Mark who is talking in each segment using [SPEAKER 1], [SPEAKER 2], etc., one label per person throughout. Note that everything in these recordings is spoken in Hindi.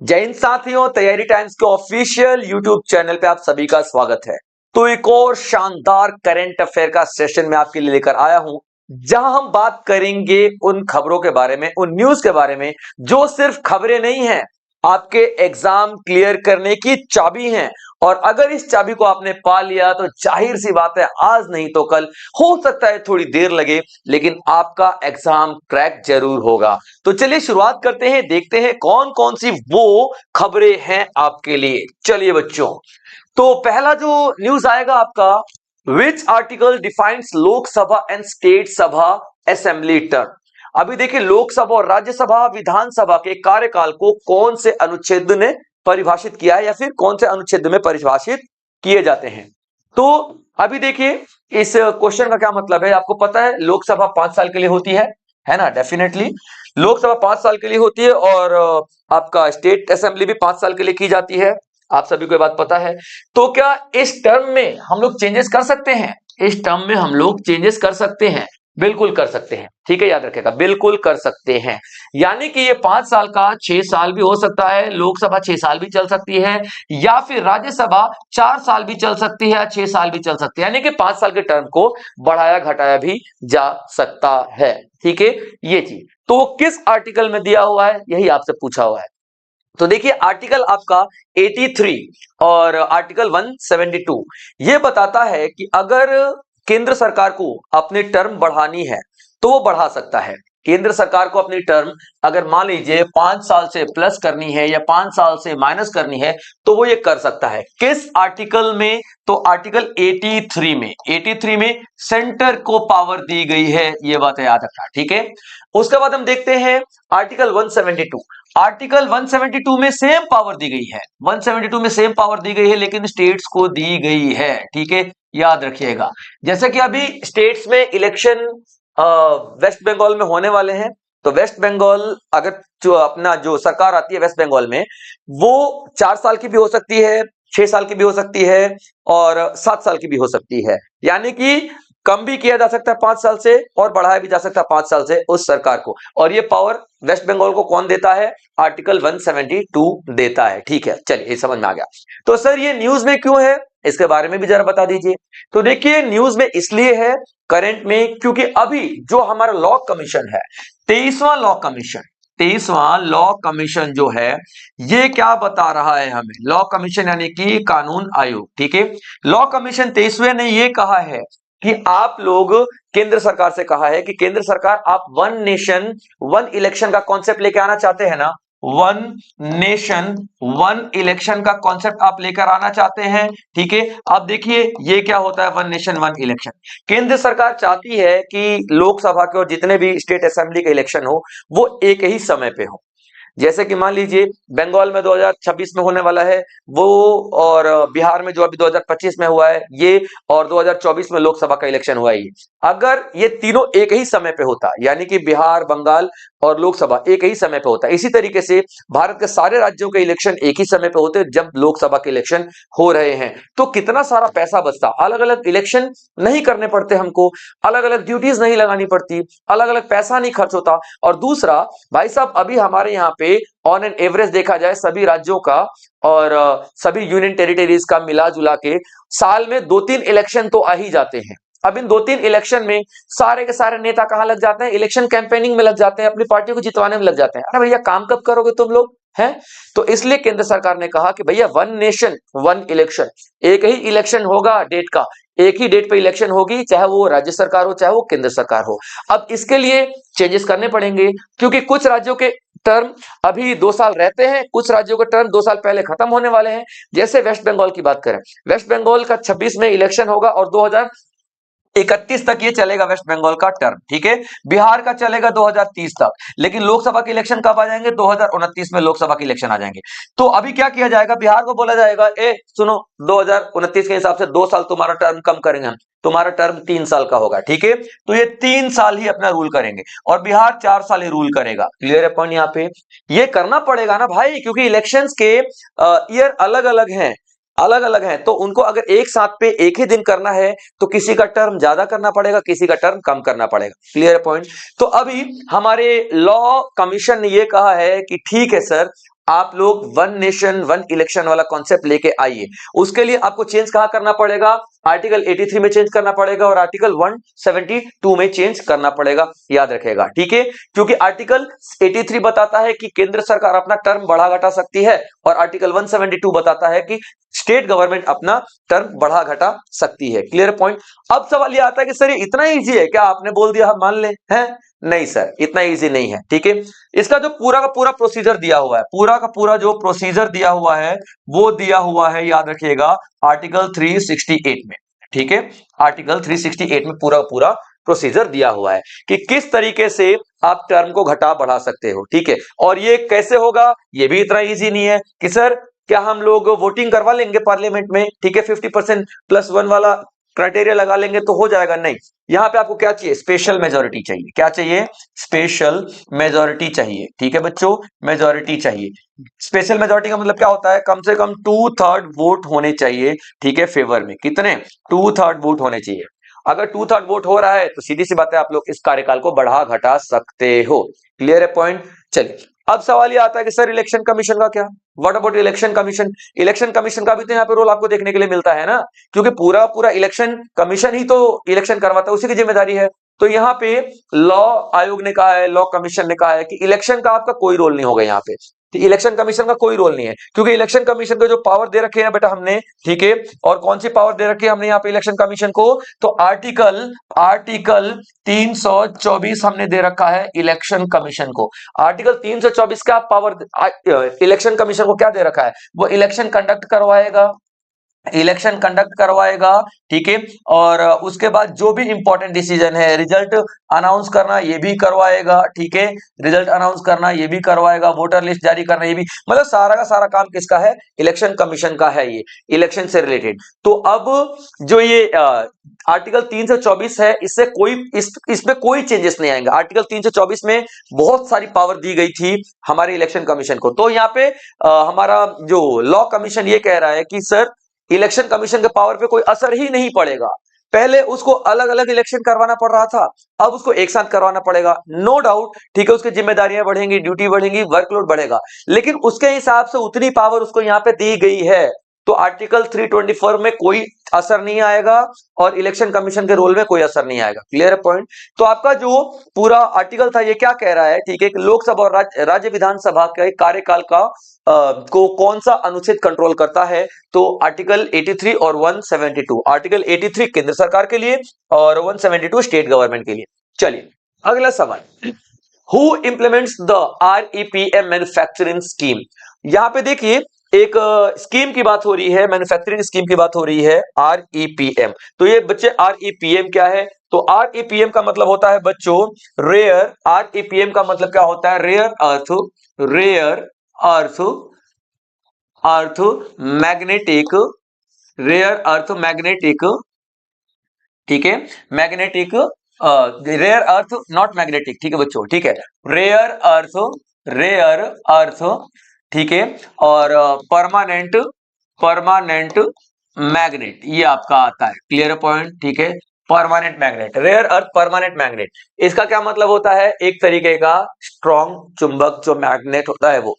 [SPEAKER 1] जय हिंद साथियों, तैयारी टाइम्स के ऑफिशियल यूट्यूब चैनल पे आप सभी का स्वागत है। तो एक और शानदार करंट अफेयर का सेशन मैं आपके लिए लेकर आया हूं, जहां हम बात करेंगे उन खबरों के बारे में, उन न्यूज के बारे में जो सिर्फ खबरें नहीं हैं, आपके एग्जाम क्लियर करने की चाबी हैं। और अगर इस चाबी को आपने पा लिया तो जाहिर सी बात है, आज नहीं तो कल, हो सकता है थोड़ी देर लगे, लेकिन आपका एग्जाम क्रैक जरूर होगा। तो चलिए शुरुआत करते हैं, देखते हैं कौन कौन सी वो खबरें हैं आपके लिए। चलिए बच्चों, तो पहला जो न्यूज आएगा आपका, which article defines Lok Sabha and state सभा असेंबली टर्म। अभी देखिए, लोकसभा और राज्यसभा विधानसभा के कार्यकाल को कौन से अनुच्छेद ने परिभाषित किया है, या फिर कौन से अनुच्छेद में परिभाषित किए जाते हैं। तो अभी देखिए, इस क्वेश्चन का क्या मतलब है, आपको पता है लोकसभा 5 साल के लिए होती है ना। डेफिनेटली लोकसभा 5 साल के लिए होती है, और आपका स्टेट असेंबली भी 5 साल के लिए की जाती है। आप सभी को ये बात पता है। तो क्या इस टर्म में हम लोग चेंजेस कर सकते हैं? इस टर्म में हम लोग चेंजेस कर सकते हैं, बिल्कुल कर सकते हैं। ठीक है, याद रखिएगा, बिल्कुल कर सकते हैं। यानी कि ये 5 साल का 6 साल भी हो सकता है, लोकसभा 6 साल भी चल सकती है, या फिर राज्यसभा 4 साल भी चल सकती है, 6 साल भी चल सकती है। यानी कि 5 साल के टर्म को बढ़ाया घटाया भी जा सकता है। ठीक है, ये चीज तो वो किस आर्टिकल में दिया हुआ है, यही आपसे पूछा हुआ है। तो देखिए, आर्टिकल आपका 83 और आर्टिकल 172 ये बताता है कि अगर केंद्र सरकार को अपनी टर्म बढ़ानी है तो वो बढ़ा सकता है। केंद्र सरकार को अपनी टर्म अगर मान लीजिए 5 साल से प्लस करनी है या 5 साल से माइनस करनी है, तो वो ये कर सकता है। किस आर्टिकल में? तो आर्टिकल 83 में सेंटर को पावर दी गई है, ये बात याद रखना। ठीक है, उसके बाद हम देखते हैं आर्टिकल 172। आर्टिकल 172 में सेम पावर दी गई है, 172 में सेम पावर दी गई है, लेकिन स्टेट्स को दी गई है। ठीक है, याद रखिएगा। जैसे कि अभी स्टेट्स में इलेक्शन वेस्ट बंगाल में होने वाले हैं, तो वेस्ट बंगाल अगर जो अपना जो सरकार आती है वेस्ट बंगाल में, वो 4 साल की भी हो सकती है, 6 साल की भी हो सकती है, और 7 साल की भी हो सकती है। यानी कि कम भी किया जा सकता है 5 साल से, और बढ़ाया भी जा सकता है 5 साल से उस सरकार को। और ये पावर वेस्ट बंगाल को कौन देता है? आर्टिकल 172 देता है। ठीक है, चलिए ये समझ में आ गया। तो सर ये न्यूज में क्यों है, इसके बारे में भी जरा बता दीजिए। तो देखिए, न्यूज में इसलिए है करंट में, क्योंकि अभी जो हमारा लॉ कमीशन है, 23वां लॉ कमीशन जो है, ये क्या बता रहा है हमें? लॉ कमीशन यानी कि कानून आयोग। ठीक है, लॉ कमीशन 23वें ने ये कहा है कि आप लोग, केंद्र सरकार से कहा है कि केंद्र सरकार आप वन नेशन वन इलेक्शन का कॉन्सेप्ट लेके आना चाहते हैं ना। वन नेशन वन इलेक्शन का कॉन्सेप्ट आप लेकर आना चाहते हैं। ठीक है, अब देखिए ये क्या होता है वन नेशन वन इलेक्शन। केंद्र सरकार चाहती है कि लोकसभा के और जितने भी स्टेट असेंबली के इलेक्शन हो, वो एक ही समय पे हो। जैसे कि मान लीजिए बंगाल में 2026 में होने वाला है वो, और बिहार में जो अभी 2025 में हुआ है ये, और 2024 में लोकसभा का इलेक्शन हुआ है ये। अगर ये तीनों एक ही समय पे होता, यानी कि बिहार, बंगाल और लोकसभा एक ही समय पे होता, इसी तरीके से भारत के सारे राज्यों के इलेक्शन एक ही समय पे होते जब लोकसभा के इलेक्शन हो रहे हैं, तो कितना सारा पैसा बचता। अलग अलग इलेक्शन नहीं करने पड़ते हमको, अलग अलग ड्यूटीज नहीं लगानी पड़ती, अलग अलग पैसा नहीं खर्च होता। और दूसरा, भाई साहब अभी हमारे यहाँ पे ऑन एन एवरेज देखा जाए सभी राज्यों का और सभी यूनियन टेरिटरीज का मिला जुला के साल में 2-3 इलेक्शन तो आ ही जाते हैं। अब इन 2-3 इलेक्शन में सारे के सारे नेता कहां लग जाते हैं? इलेक्शन कैंपेनिंग में लग जाते हैं, अपनी पार्टी को जितवाने में लग जाते हैं। अरे भैया, काम कब करोगे तुम लोग हैं? तो इसलिए केंद्र सरकार ने कहा कि भैया वन नेशन वन इलेक्शन, एक ही इलेक्शन होगा डेट का, एक ही डेट पे इलेक्शन होगी, चाहे वो राज्य सरकार हो चाहे वो केंद्र सरकार हो। अब इसके लिए चेंजेस करने पड़ेंगे, क्योंकि कुछ राज्यों के टर्म अभी 2 साल रहते हैं, कुछ राज्यों के टर्म 2 साल पहले खत्म होने वाले हैं। जैसे वेस्ट बंगाल की बात करें, वेस्ट बंगाल का 26 में इलेक्शन होगा और 2031 तक ये चलेगा वेस्ट बंगाल का टर्म। ठीक है, बिहार का चलेगा 2030 तक, लेकिन लोकसभा के इलेक्शन कब आ जाएंगे? 2029 में लोकसभा के इलेक्शन आ जाएंगे। तो अभी क्या किया जाएगा? बिहार को बोला जाएगा, ए सुनो, 2029 के हिसाब से 2 साल तुम्हारा टर्म कम करेंगे हम, तुम्हारा टर्म 3 साल का होगा। ठीक है, तो ये 3 साल ही अपना रूल करेंगे, और बिहार 4 साल ही रूल करेगा। क्लियर है पॉइंट यहाँ पे? ये करना पड़ेगा ना भाई, क्योंकि इलेक्शंस के ईयर अलग अलग हैं, अलग अलग हैं, तो उनको अगर एक साथ पे एक ही दिन करना है तो किसी का टर्म ज्यादा करना पड़ेगा, किसी का टर्म कम करना पड़ेगा। Clear point? तो अभी हमारे लॉ कमीशन ने ये कहा है कि ठीक है सर, आप लोग वन नेशन वन इलेक्शन वाला कॉन्सेप्ट लेके आइए। उसके लिए आपको चेंज कहां करना पड़ेगा, आर्टिकल 83 में चेंज करना पड़ेगा और आर्टिकल 172 में चेंज करना पड़ेगा, याद रखेगा, ठीक है। क्योंकि आर्टिकल 83 बताता है कि केंद्र सरकार अपना टर्म बढ़ा घटा सकती है और आर्टिकल 172 बताता है कि स्टेट गवर्नमेंट अपना टर्म बढ़ा घटा सकती है। Clear point. अब सवाल यह आता है कि सर ये इतना इजी है क्या, आपने बोल दिया हम मान लें, है? नहीं सर, इतना इजी नहीं है, ठीक है। इसका जो पूरा का पूरा प्रोसीजर दिया हुआ है, पूरा का पूरा जो प्रोसीजर दिया हुआ है वो दिया हुआ है, याद रखिएगा, आर्टिकल 368 में, ठीक है। आर्टिकल 368 में पूरा पूरा प्रोसीजर दिया हुआ है कि किस तरीके से आप टर्म को घटा बढ़ा सकते हो, ठीक है। और ये कैसे होगा, ये भी इतना इजी नहीं है कि सर क्या हम लोग वोटिंग करवा लेंगे पार्लियामेंट में, ठीक है, 50% +1 वाला क्राइटेरिया लगा लेंगे तो हो जाएगा, नहीं। यहां पे आपको क्या चाहिए, स्पेशल मेजोरिटी चाहिए। क्या चाहिए, स्पेशल मेजोरिटी चाहिए, ठीक है बच्चों, मेजोरिटी चाहिए। स्पेशल मेजोरिटी का मतलब क्या होता है, कम से कम 2/3 वोट होने चाहिए, ठीक है, फेवर में। कितने, 2/3 वोट होने चाहिए। अगर 2/3 वोट हो रहा है तो सीधी सी बात है, आप लोग इस कार्यकाल को बढ़ा घटा सकते हो। क्लियर है पॉइंट। चलिए अब सवाल ये आता है कि सर इलेक्शन कमीशन का क्या, what about election commission. Election commission का भी तो यहाँ पे रोल आपको देखने के लिए मिलता है ना, क्योंकि पूरा पूरा इलेक्शन कमीशन ही तो इलेक्शन करवाता है, उसी की जिम्मेदारी है। तो यहाँ पे लॉ आयोग ने कहा है, लॉ कमीशन ने कहा है कि इलेक्शन का आपका कोई रोल नहीं होगा यहाँ पे, इलेक्शन कमीशन का कोई रोल नहीं है, क्योंकि इलेक्शन कमीशन को जो पावर दे रखे हैं बेटा हमने, ठीक है। और कौन सी पावर दे रखी है हमने यहाँ पे इलेक्शन कमीशन को, तो आर्टिकल आर्टिकल 324 हमने दे रखा है इलेक्शन कमीशन को। आर्टिकल 324 का पावर इलेक्शन कमीशन को क्या दे रखा है, वो इलेक्शन कंडक्ट करवाएगा, इलेक्शन कंडक्ट करवाएगा, ठीक है। और उसके बाद जो भी इंपॉर्टेंट डिसीजन है, रिजल्ट अनाउंस करना ये भी करवाएगा, ठीक है, रिजल्ट अनाउंस करना ये भी करवाएगा, वोटर लिस्ट जारी करना ये भी, मतलब सारा का सारा काम किसका है, इलेक्शन कमीशन का है, ये इलेक्शन से रिलेटेड। तो अब जो ये आर्टिकल 324 है, इससे कोई इसमें कोई चेंजेस नहीं आएंगे। आर्टिकल 324 में बहुत सारी पावर दी गई थी हमारे इलेक्शन कमीशन को। तो यहाँ पे हमारा जो लॉ कमीशन ये कह रहा है कि सर इलेक्शन कमीशन के पावर पे कोई असर ही नहीं पड़ेगा। पहले उसको अलग अलग इलेक्शन करवाना पड़ रहा था, अब उसको एक साथ करवाना पड़ेगा, नो डाउट, ठीक है। उसकी जिम्मेदारियां बढ़ेंगी, ड्यूटी बढ़ेंगी, वर्कलोड बढ़ेगा, लेकिन उसके हिसाब से उतनी पावर उसको यहां पे दी गई है। तो आर्टिकल 324 में कोई असर नहीं आएगा और इलेक्शन कमीशन के रोल में कोई असर नहीं आएगा। क्लियर है पॉइंट। तो आपका जो पूरा आर्टिकल था ये क्या कह रहा है, ठीक है, कि लोकसभा और राज्य विधानसभा के कार्यकाल का को कौन सा अनुच्छेद कंट्रोल करता है, तो आर्टिकल 83 और 172। आर्टिकल 83 केंद्र सरकार के लिए और 172 स्टेट गवर्नमेंट के लिए। चलिए अगला सवाल, who implements the REPM manufacturing scheme. यहां पे देखिए एक स्कीम की बात हो रही है, मैन्युफैक्चरिंग स्कीम की बात हो रही है, REPM। तो ये बच्चे REPM क्या है, तो REPM का मतलब होता है बच्चों रेयर, REPM का मतलब क्या होता है, rare earth earth magnetic, rare earth magnetic, ठीक है, magnetic, rare earth not magnetic, ठीक है बच्चों, ठीक है, रेयर अर्थ, ठीक है, और परमानेंट परमानेंट मैग्नेट, ये आपका आता है। क्लियर पॉइंट, ठीक है, permanent magnet, rare earth permanent magnet. इसका क्या मतलब होता है, एक तरीके का स्ट्रॉन्ग चुंबक जो मैग्नेट होता है वो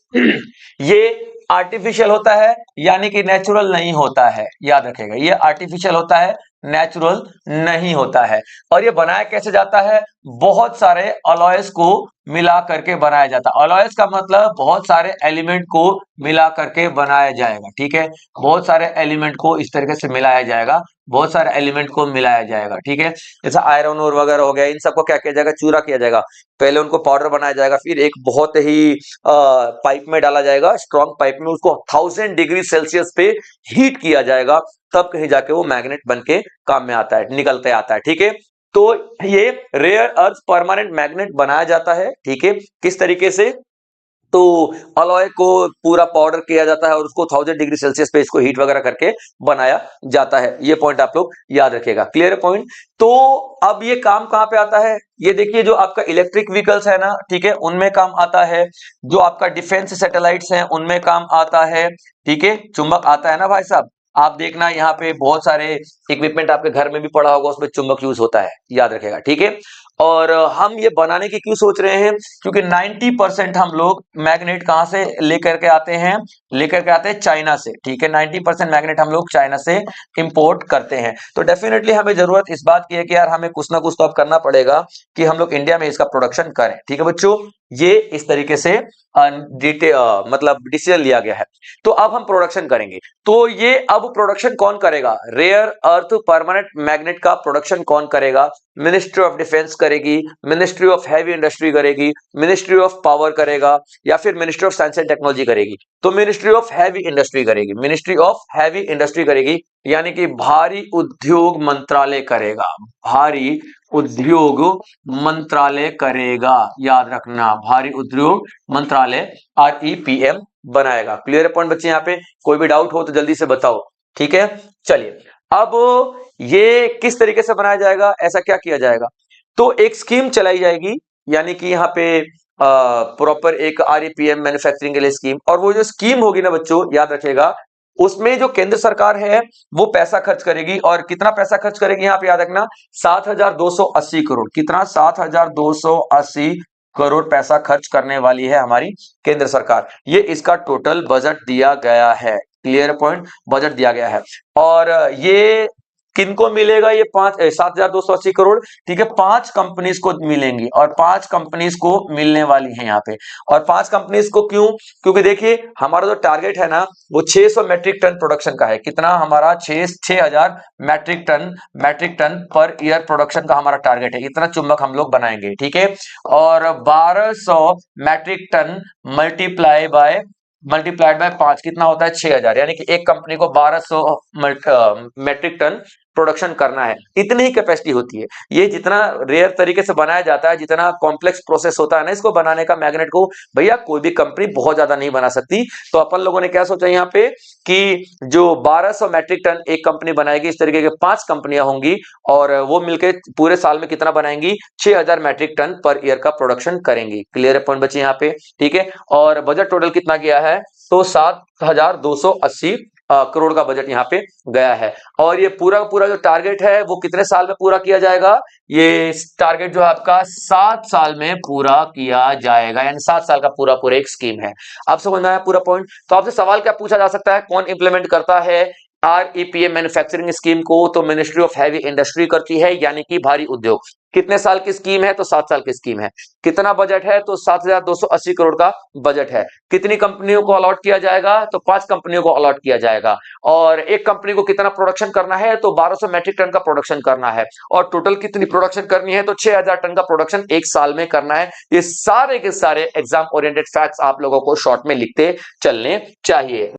[SPEAKER 1] ये आर्टिफिशियल होता है, यानी कि नेचुरल नहीं होता है, याद रखेगा, ये आर्टिफिशियल होता है, नेचुरल नहीं होता है। और ये बनाया कैसे जाता है, बहुत सारे अलॉयस को मिला करके बनाया जाता है। अलॉयस का मतलब बहुत सारे एलिमेंट को मिला करके बनाया जाएगा, ठीक है, बहुत सारे एलिमेंट को इस तरीके से मिलाया जाएगा, बहुत सारे एलिमेंट को मिलाया जाएगा, ठीक है। जैसे आयरन और वगैरह हो गया, इन सबको क्या किया जाएगा, चूरा किया जाएगा, पहले उनको पाउडर बनाया जाएगा, फिर एक बहुत ही पाइप में डाला जाएगा, स्ट्रॉन्ग पाइप में, उसको 1000 डिग्री सेल्सियस पे हीट किया जाएगा, तब कहीं जाके वो मैग्नेट बन के काम में आता है, निकलते आता है, ठीक है। तो ये रेयर अर्थ परमानेंट मैग्नेट बनाया जाता है, ठीक है, किस तरीके से, तो अलॉय को पूरा पाउडर किया जाता है और उसको 1000 डिग्री सेल्सियस पे इसको हीट वगैरह करके बनाया जाता है। ये पॉइंट आप लोग याद रखिएगा। Clear point. तो अब ये काम कहां पे आता है, ये देखिए जो आपका इलेक्ट्रिक व्हीकल्स है ना, ठीक है, उनमें काम आता है, जो आपका डिफेंस सैटेलाइट्स हैं उनमें काम आता है, ठीक है, चुंबक आता है ना भाई साहब। आप देखना यहाँ पे बहुत सारे इक्विपमेंट आपके घर में भी पड़ा होगा, उसमें चुंबक यूज होता है, याद रखेगा, ठीक है। और हम ये बनाने की क्यों सोच रहे हैं, क्योंकि 90% हम लोग मैग्नेट कहां से लेकर के आते हैं चाइना से, ठीक है। 90% मैग्नेट हम लोग चाइना से इंपोर्ट करते हैं। तो डेफिनेटली हमें जरूरत इस बात की है कि यार हमें कुछ ना कुछ तो अब करना पड़ेगा कि हम लोग इंडिया में इसका प्रोडक्शन करें, ठीक है बच्चों। ये इस तरीके से मतलब डिसीजन लिया गया है। तो अब हम प्रोडक्शन करेंगे। तो ये अब प्रोडक्शन कौन करेगा, रेयर अर्थ परमानेंट मैग्नेट का प्रोडक्शन कौन करेगा, मिनिस्ट्री ऑफ डिफेंस करेगी, मिनिस्ट्री ऑफ हैवी इंडस्ट्री करेगी, मिनिस्ट्री ऑफ पावर करेगा, या फिर ministry of science and technology करेगी। तो मिनिस्ट्री ऑफ हैवी इंडस्ट्री करेगी, मिनिस्ट्री ऑफ हैवी इंडस्ट्री करेगी, यानी कि भारी उद्योग मंत्रालय करेगा, भारी उद्योग मंत्रालय करेगा, याद रखना, भारी उद्योग मंत्रालय REPM बनाएगा। क्लियर है पॉइंट बच्चे, यहाँ पे कोई भी डाउट हो तो जल्दी से बताओ, ठीक है। चलिए, अब ये किस तरीके से बनाया जाएगा, ऐसा क्या किया जाएगा, तो एक स्कीम चलाई जाएगी, यानी कि यहाँ पे प्रॉपर एक REPM मैन्युफैक्चरिंग के लिए स्कीम। और वो जो स्कीम होगी ना बच्चों, याद रखिएगा, उसमें जो केंद्र सरकार है वो पैसा खर्च करेगी। और कितना पैसा खर्च करेगी, यहाँ पे याद रखना, 7,280 करोड़। कितना, 7,280 करोड़ पैसा खर्च करने वाली है हमारी केंद्र सरकार। ये इसका टोटल बजट दिया गया है। क्लियर पॉइंट, बजट दिया गया है। और ये किनको मिलेगा, ये 7,280 करोड़, ठीक है, 5 कंपनीज को मिलेंगी, और 5 कंपनीज को मिलने वाली है यहाँ पे। और 5 कंपनीज को क्यों, क्योंकि देखिए हमारा जो टारगेट है ना, वो 600 मैट्रिक टन प्रोडक्शन का है। कितना, हमारा 6,000 metric ton per year production का हमारा टारगेट है। इतना चुंबक हम लोग बनाएंगे, ठीक है। और 1200 मैट्रिक टन मल्टीप्लाइड बाय 5 कितना होता है, 6,000, यानी कि एक कंपनी को 1200 मैट्रिक टन प्रोडक्शन करना है। इतनी ही कैपेसिटी होती है। ये जितना रेयर तरीके से बनाया जाता है, जितना कॉम्प्लेक्स प्रोसेस होता है ना इसको बनाने का मैग्नेट को, भैया कोई भी कंपनी बहुत ज्यादा नहीं बना सकती। तो अपन लोगों ने क्या सोचा यहाँ पे कि जो 1200 मैट्रिक टन एक कंपनी बनाएगी, इस तरीके के 5 कंपनियां होंगी, और वो मिलकर पूरे साल में कितना बनाएंगी, 6,000 मैट्रिक टन पर ईयर का प्रोडक्शन करेंगी। क्लियर है पॉइंट बच्चे यहाँ पे, ठीक है। और बजट टोटल कितना गया है, तो 7,280 करोड़ का बजट यहाँ पे गया है। और ये पूरा पूरा जो टारगेट है वो कितने साल में पूरा किया जाएगा, ये टारगेट जो है आपका 7 साल में पूरा किया जाएगा, यानी 7 साल का पूरा पूरा एक स्कीम है। आप समझ में आया पूरा पॉइंट। तो आपसे सवाल क्या पूछा जा सकता है, कौन इंप्लीमेंट करता है REPM मैन्युफैक्चरिंग स्कीम को, तो मिनिस्ट्री ऑफ हैवी इंडस्ट्री करती है, यानी कि भारी उद्योग। कितने साल की स्कीम है, तो 7 साल की स्कीम है। कितना बजट है, तो 7,280 करोड़ का बजट है। कितनी कंपनियों को अलॉट किया जाएगा, तो 5 कंपनियों को अलॉट किया जाएगा। और एक कंपनी को कितना प्रोडक्शन करना है, तो 1200 मैट्रिक टन का प्रोडक्शन करना है। और टोटल कितनी प्रोडक्शन करनी है, तो 6,000 टन का प्रोडक्शन एक साल में करना है। ये सारे के सारे एग्जाम ओरिएंटेड फैक्ट्स आप लोगों को शॉर्ट में लिखते चलने चाहिए।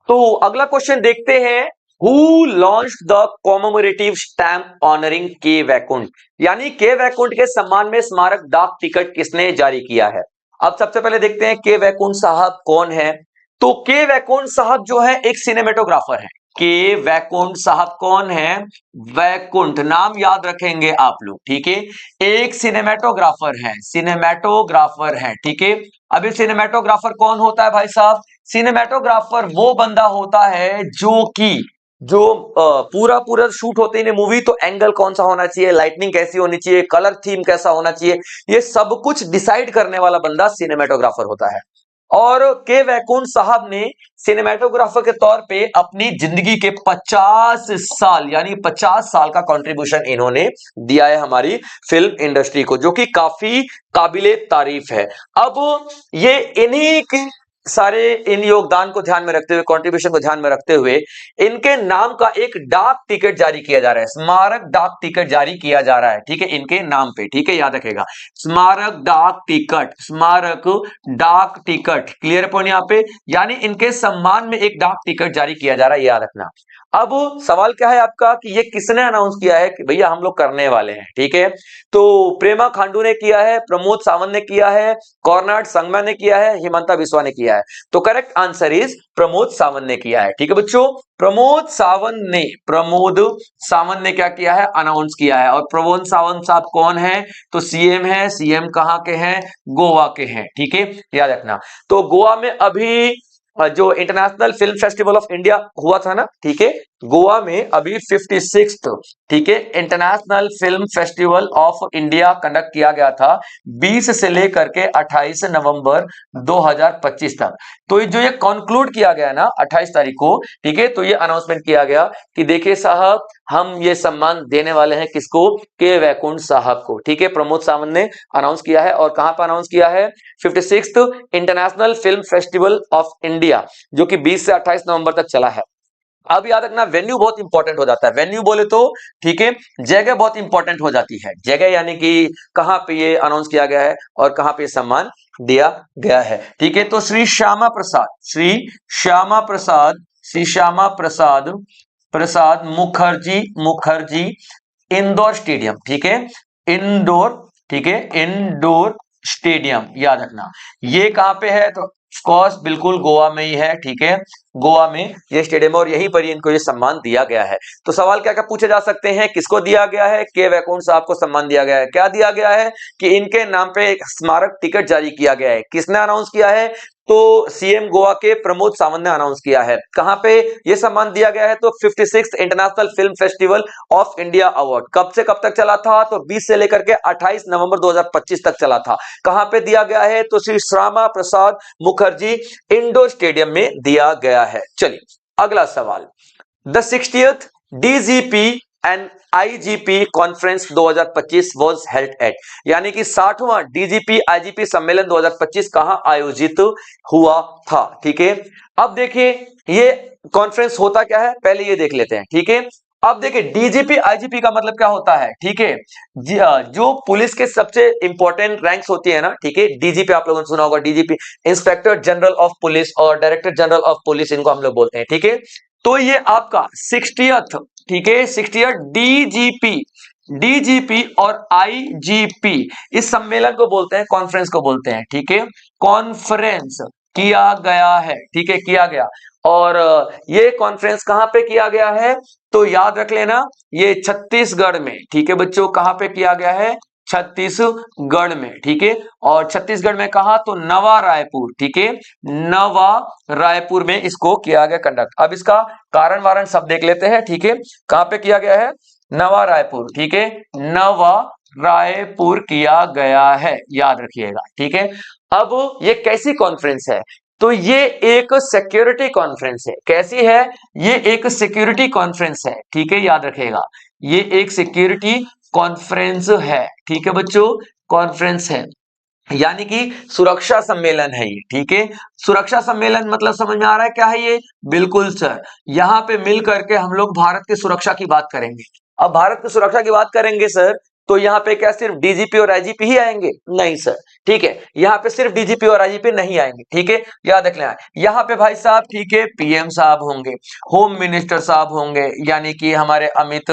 [SPEAKER 1] तो अगला क्वेश्चन देखते हैं, who launched the commemorative stamp honouring के वैकुंठ, यानी के वैकुंठ के सम्मान में स्मारक डाक टिकट किसने जारी किया है। अब सबसे पहले देखते हैं के वैकुंठ साहब कौन है। तो के वैकुंठ साहब जो है एक सिनेमेटोग्राफर है। के वैकुंठ साहब कौन है, वैकुंठ नाम याद रखेंगे आप लोग, ठीक है। एक सिनेमेटोग्राफर है, ठीक है। अभी सिनेमेटोग्राफर कौन होता है भाई साहब, सिनेमेटोग्राफर वो बंदा होता है जो पूरा पूरा शूट होते ही मूवी, तो एंगल कौन सा होना चाहिए, लाइटनिंग कैसी होनी चाहिए, कलर थीम कैसा होना चाहिए, ये सब कुछ डिसाइड करने वाला बंदा सिनेमेटोग्राफर होता है। और के वैकुंठ साहब ने सिनेमेटोग्राफर के तौर पे अपनी जिंदगी के 50 साल, यानी 50 साल का कंट्रीब्यूशन इन्होंने दिया है हमारी फिल्म इंडस्ट्री को, जो कि काफी काबिले तारीफ है। अब ये इन्हीं सारे इन योगदान को ध्यान में रखते हुए, कंट्रीब्यूशन को ध्यान में रखते हुए, इनके नाम का एक डाक टिकट जारी किया जा रहा है, स्मारक डाक टिकट जारी किया जा रहा है, ठीक है, इनके नाम पे, ठीक है, याद रखेगा, स्मारक डाक टिकट। क्लियर पॉइंट यहाँ पे, यानी इनके सम्मान में एक डाक टिकट जारी किया जा रहा है, याद रखना। अब सवाल क्या है आपका कि ये किसने अनाउंस किया है कि भैया हम लोग करने वाले हैं, ठीक है। तो प्रेमा खांडू ने किया है, प्रमोद सावंत ने किया है, कॉर्नाड संगमा ने किया है, हिमंता बिस्वा ने किया है। तो correct answer is Pramod Sawant ने किया है, ठीक है बच्चों। प्रमोद सावंत ने क्या किया है, अनाउंस किया है। और प्रमोद सावंत साहब कौन है, तो सीएम है। सीएम कहां के हैं, गोवा के हैं, ठीक है, याद रखना। तो गोवा में अभी जो international film festival of India हुआ था ना, ठीक है, गोवा में अभी 56th, ठीक है, international film festival of India conduct किया गया था 20 से लेकर के 28 नवंबर 2025 तक। तो जो ये कंक्लूड किया गया ना 28 तारीख को, ठीक है, तो ये अनाउंसमेंट किया गया कि देखिए साहब, हम ये सम्मान देने वाले हैं किसको, के वैकुंठ साहब को, ठीक है, प्रमोद सावंत ने अनाउंस किया है। और कहां पर अनाउंस किया है, 56th international film festival of India, जो कि 20 से 28 नवंबर तक चला है। अब याद रखना, वेन्यू बहुत इंपॉर्टेंट हो जाता है। वेन्यू बोले तो, ठीक है, जगह बहुत इंपॉर्टेंट हो जाती है। जगह यानी कि कहां पे ये अनाउंस किया गया है और कहां पे सम्मान दिया गया है, ठीक है। तो श्री श्यामा प्रसाद, श्री श्यामा प्रसाद, श्री श्यामा प्रसाद प्रसाद मुखर्जी, मुखर्जी इंदौर स्टेडियम, ठीक है, इंडोर, ठीक है, इंडोर स्टेडियम, याद रखना। ये कहां पे है, तो ऑफकोर्स बिल्कुल गोवा में ही है, ठीक है, गोवा में ये स्टेडियम है और यहीं पर इनको ये सम्मान दिया गया है। तो सवाल क्या क्या पूछे जा सकते हैं, किसको दिया गया है, के वैकुंठ साहब को सम्मान दिया गया है। क्या दिया गया है कि इनके नाम पे एक स्मारक टिकट जारी किया गया है। किसने अनाउंस किया है, तो सीएम गोवा के प्रमोद सावंत ने अनाउंस किया है। कहां पे ये सम्मान दिया गया है, तो 56th international film festival of India award. कब से कब तक चला था, तो 20 से लेकर के 28 नवंबर 2025 तक चला था। कहां पे दिया गया है, तो श्री श्यामा प्रसाद मुखर्जी इंडोर स्टेडियम में दिया गया है। चलिए अगला सवाल, the 60th DGP and IGP conference 2025 was held at, यानी कि 60वां डीजीपी आईजीपी सम्मेलन 2025 कहां आयोजित हुआ था, ठीक है। अब देखिए ये कॉन्फ्रेंस होता क्या है, पहले ये देख लेते हैं, ठीक है। अब देखिए डीजीपी आईजीपी का मतलब क्या होता है, ठीक है, जो पुलिस के सबसे इंपॉर्टेंट रैंक्स होती है ना, ठीक है, डीजीपी आप लोगों ने सुना होगा, DGP inspector general of police और डायरेक्टर जनरल ऑफ पुलिस, इनको हम लोग बोलते हैं, ठीक है। तो ये आपका 60th, ठीक है, 60th डीजीपी, डीजीपी और आईजीपी, इस सम्मेलन को बोलते हैं, कॉन्फ्रेंस को बोलते हैं, ठीक है, कॉन्फ्रेंस किया गया है, ठीक है, किया गया। और ये कॉन्फ्रेंस कहां पे किया गया है, तो याद रख लेना, ये छत्तीसगढ़ में, ठीक है बच्चों, कहां पे किया गया है, छत्तीसगढ़ में, ठीक है। और छत्तीसगढ़ में कहा, तो नवा रायपुर, ठीक है, नवा रायपुर में इसको किया गया कंडक्ट। अब इसका कारण वारण सब देख लेते हैं, ठीक है, कहां पे किया गया है, नवा रायपुर, ठीक है, नवा रायपुर किया गया है, याद रखिएगा, ठीक है। अब ये कैसी कॉन्फ्रेंस है, तो ये एक सिक्योरिटी कॉन्फ्रेंस है। कैसी है, ये एक सिक्योरिटी कॉन्फ्रेंस है, ठीक है, याद रखिएगा, ये एक सिक्योरिटी कॉन्फ्रेंस है, ठीक है बच्चों, कॉन्फ्रेंस है, यानी कि सुरक्षा सम्मेलन है ये, ठीक है। सुरक्षा सम्मेलन मतलब समझ में आ रहा है क्या है ये, बिल्कुल सर, यहां पे मिल करके हम लोग भारत की सुरक्षा की बात करेंगे। अब भारत की सुरक्षा की बात करेंगे सर, तो यहाँ पे क्या सिर्फ डीजीपी और आईजीपी ही आएंगे, नहीं सर, ठीक है, यहाँ पे सिर्फ डीजीपी और आईजीपी नहीं आएंगे, ठीक है, याद रख लेना। यहाँ पे भाई साहब, ठीक है, पीएम साहब होंगे, होम मिनिस्टर साहब होंगे, यानी कि हमारे अमित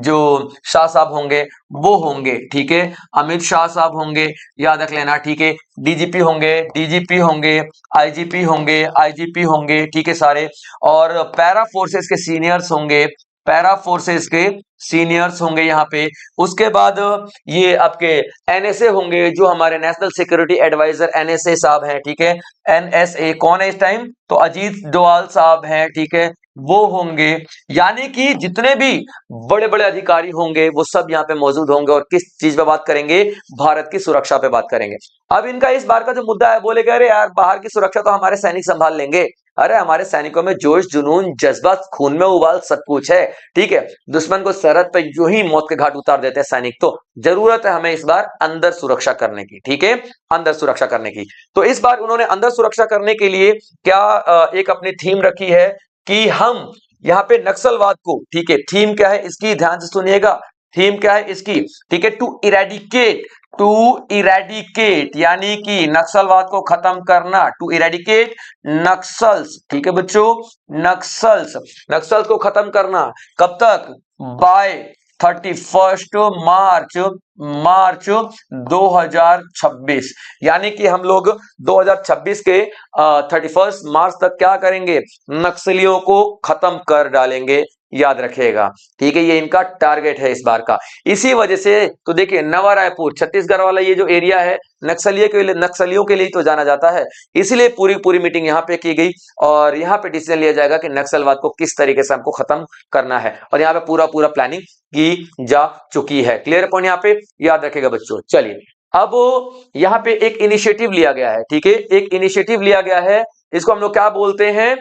[SPEAKER 1] जो शाह साहब होंगे वो होंगे, ठीक है, अमित शाह साहब होंगे, याद रख लेना, ठीक है, डीजीपी होंगे, डीजीपी होंगे, आईजीपी होंगे, आईजीपी होंगे, ठीक है सारे। और पैरा फोर्सेस के सीनियर्स होंगे, पैरा फोर्सेस के सीनियर्स होंगे यहाँ पे। उसके बाद ये आपके एनएसए होंगे, जो हमारे नेशनल सिक्योरिटी एडवाइजर एनएसए साहब हैं, ठीक है, एनएसए कौन है इस टाइम, तो अजीत डोवाल साहब हैं, ठीक है, वो होंगे। यानी कि जितने भी बड़े बड़े अधिकारी होंगे वो सब यहाँ पे मौजूद होंगे और किस चीज पे बात करेंगे, भारत की सुरक्षा पे बात करेंगे। अब इनका इस बार का जो मुद्दा है, बोले अरे यार बाहर की सुरक्षा तो हमारे सैनिक संभाल लेंगे। अरे हमारे सैनिकों में जोश, जुनून, जज्बा, खून में उबाल सब कुछ है, ठीक है, दुश्मन को सरहद पे यूं ही मौत के घाट उतार देते हैं सैनिक। तो जरूरत है हमें इस बार अंदर सुरक्षा करने की, ठीक है, अंदर सुरक्षा करने की। तो इस बार उन्होंने अंदर सुरक्षा करने के लिए क्या एक अपनी थीम रखी है कि हम यहाँ पे नक्सलवाद को, ठीक है, थीम क्या है इसकी, ध्यान से सुनिएगा, थीम क्या है इसकी, ठीक है, टू इरेडिकेट यानी कि नक्सलवाद को खत्म करना, टू इरेडिकेट नक्सल्स, ठीक है बच्चों, नक्सल्स को खत्म करना। कब तक, बाय 31 मार्च 2026, यानी कि हम लोग 2026 के 31 मार्च तक क्या करेंगे, नक्सलियों को खत्म कर डालेंगे, याद रखिएगा। ठीक है, ये इनका टारगेट है इस बार का। इसी वजह से तो देखिए नवा रायपुर छत्तीसगढ़ वाला ये जो एरिया है नक्सलियों के लिए तो जाना जाता है, इसलिए पूरी पूरी मीटिंग यहाँ पे की गई और यहाँ पे डिसीजन लिया जाएगा कि नक्सलवाद को किस तरीके से हमको खत्म करना है और यहाँ पे पूरा पूरा प्लानिंग की जा चुकी है। क्लियर पॉइंट यहाँ पे याद रखेगा बच्चों। चलिए अब यहाँ पे एक इनिशिएटिव लिया गया है। ठीक है, एक इनिशिएटिव लिया गया है, इसको हम लोग क्या बोलते हैं,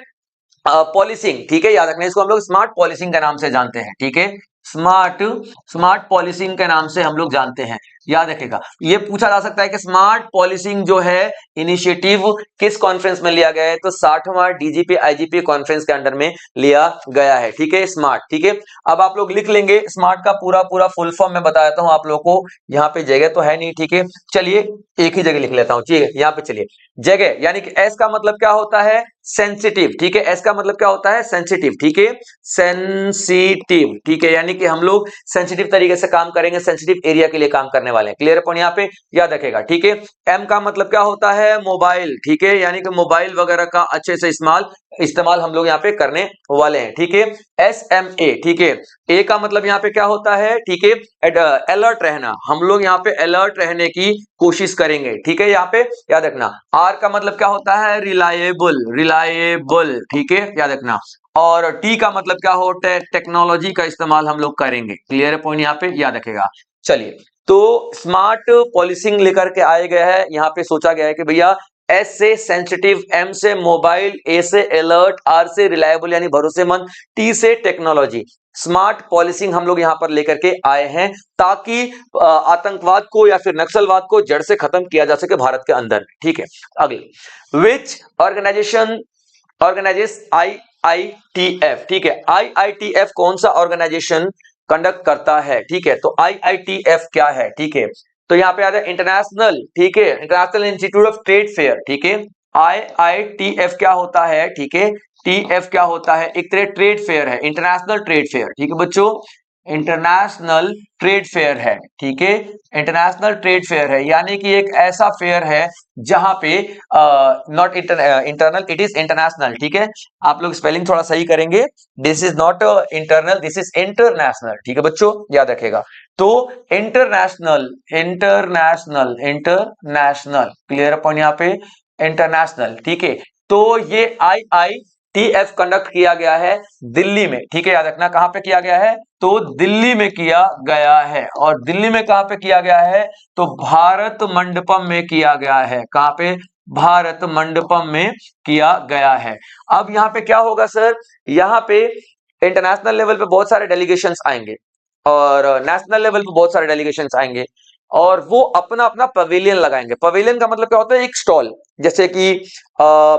[SPEAKER 1] पॉलिसिंग। ठीक है, याद रखना, इसको हम लोग स्मार्ट पॉलिसिंग के नाम से जानते हैं। ठीक है, स्मार्ट स्मार्ट पॉलिसिंग के नाम से हम लोग जानते हैं, याद रखेगा। ये पूछा जा सकता है कि स्मार्ट पॉलिसिंग जो है इनिशिएटिव किस कॉन्फ्रेंस में लिया गया है, तो 60वां डीजीपी आईजीपी कॉन्फ्रेंस के अंडर में लिया गया है। ठीक है, स्मार्ट। ठीक है, अब आप लोग लिख लेंगे स्मार्ट का पूरा पूरा फुल फॉर्म मैं बताता हूं आप लोग को, यहाँ पे जगह तो है नहीं। ठीक है, चलिए एक ही जगह लिख लेता हूं। ठीक है, यहाँ पे चलिए जगह, यानी कि एस का मतलब क्या होता है, सेंसिटिव। ठीक है, एस का मतलब क्या होता है, सेंसिटिव। ठीक है, सेंसिटिव। ठीक है, यानी कि हम लोग सेंसिटिव तरीके से काम करेंगे, सेंसिटिव एरिया के लिए काम करने वाले हैं। क्लियर पॉइंट यहाँ पे याद रखेगा। ठीक है, एम का मतलब क्या होता है, मोबाइल। ठीक है, यानी कि मोबाइल वगैरह का अच्छे से इस्तेमाल हम लोग यहाँ पे करने वाले हैं। ठीक है, एस एम ए। ठीक है, ए का मतलब यहाँ पे क्या होता है, ठीक है, अलर्ट रहना, हम लोग यहाँ पे अलर्ट रहने की कोशिश करेंगे। ठीक है, यहाँ पे याद रखना। आर का मतलब क्या होता है, रिलायबल, रिलायबल। ठीक है, याद रखना। और टी का मतलब क्या होता है, टेक्नोलॉजी का इस्तेमाल हम लोग करेंगे। क्लियर पॉइंट यहाँ पे याद रखेगा। चलिए, तो स्मार्ट पॉलिसिंग लेकर के आए गए हैं, यहाँ पे सोचा गया है कि भैया एस से सेंसिटिव, एम से मोबाइल, ए से अलर्ट, आर से रिलायबल यानी भरोसेमंद, टी से टेक्नोलॉजी। स्मार्ट पॉलिसिंग हम लोग यहां पर लेकर के आए हैं ताकि आतंकवाद को या फिर नक्सलवाद को जड़ से खत्म किया जा सके भारत के अंदर। ठीक है, अगले, विच ऑर्गेनाइजेशन ऑर्गेनाइजेस IITF। ठीक है, IITF कौन सा ऑर्गेनाइजेशन कंडक्ट करता है। ठीक है, तो IITF क्या है। ठीक है, तो यहाँ पे आता है इंटरनेशनल, ठीक है, international institute of trade fair. ठीक है, IITF क्या होता है, ठीक है, TF क्या होता है, एक तरह ट्रेड फेयर है, इंटरनेशनल ट्रेड फेयर। ठीक है बच्चों, इंटरनेशनल ट्रेड फेयर है। ठीक है, इंटरनेशनल ट्रेड फेयर है, यानी कि एक ऐसा फेयर है जहां पे not internal, it is international. ठीक है, आप लोग स्पेलिंग थोड़ा सही करेंगे, this is not internal, this is international. ठीक है बच्चों, याद रखेगा। तो international, international, international, clear point यहाँ पे, इंटरनेशनल। ठीक है, तो ये IITF कंडक्ट किया गया है दिल्ली में। ठीक है, याद रखना, कहां पे किया गया है, तो दिल्ली में किया गया है। और दिल्ली में कहां पे किया गया है, तो भारत मंडपम में किया गया है। कहां पे, भारत मंडपम में किया गया है। अब यहाँ पे क्या होगा सर, यहाँ पे इंटरनेशनल लेवल पे बहुत सारे डेलीगेशंस आएंगे और नेशनल लेवल पे बहुत सारे डेलीगेशंस आएंगे और वो अपना अपना पवेलियन लगाएंगे। पवेलियन का मतलब क्या होता है, एक स्टॉल। जैसे कि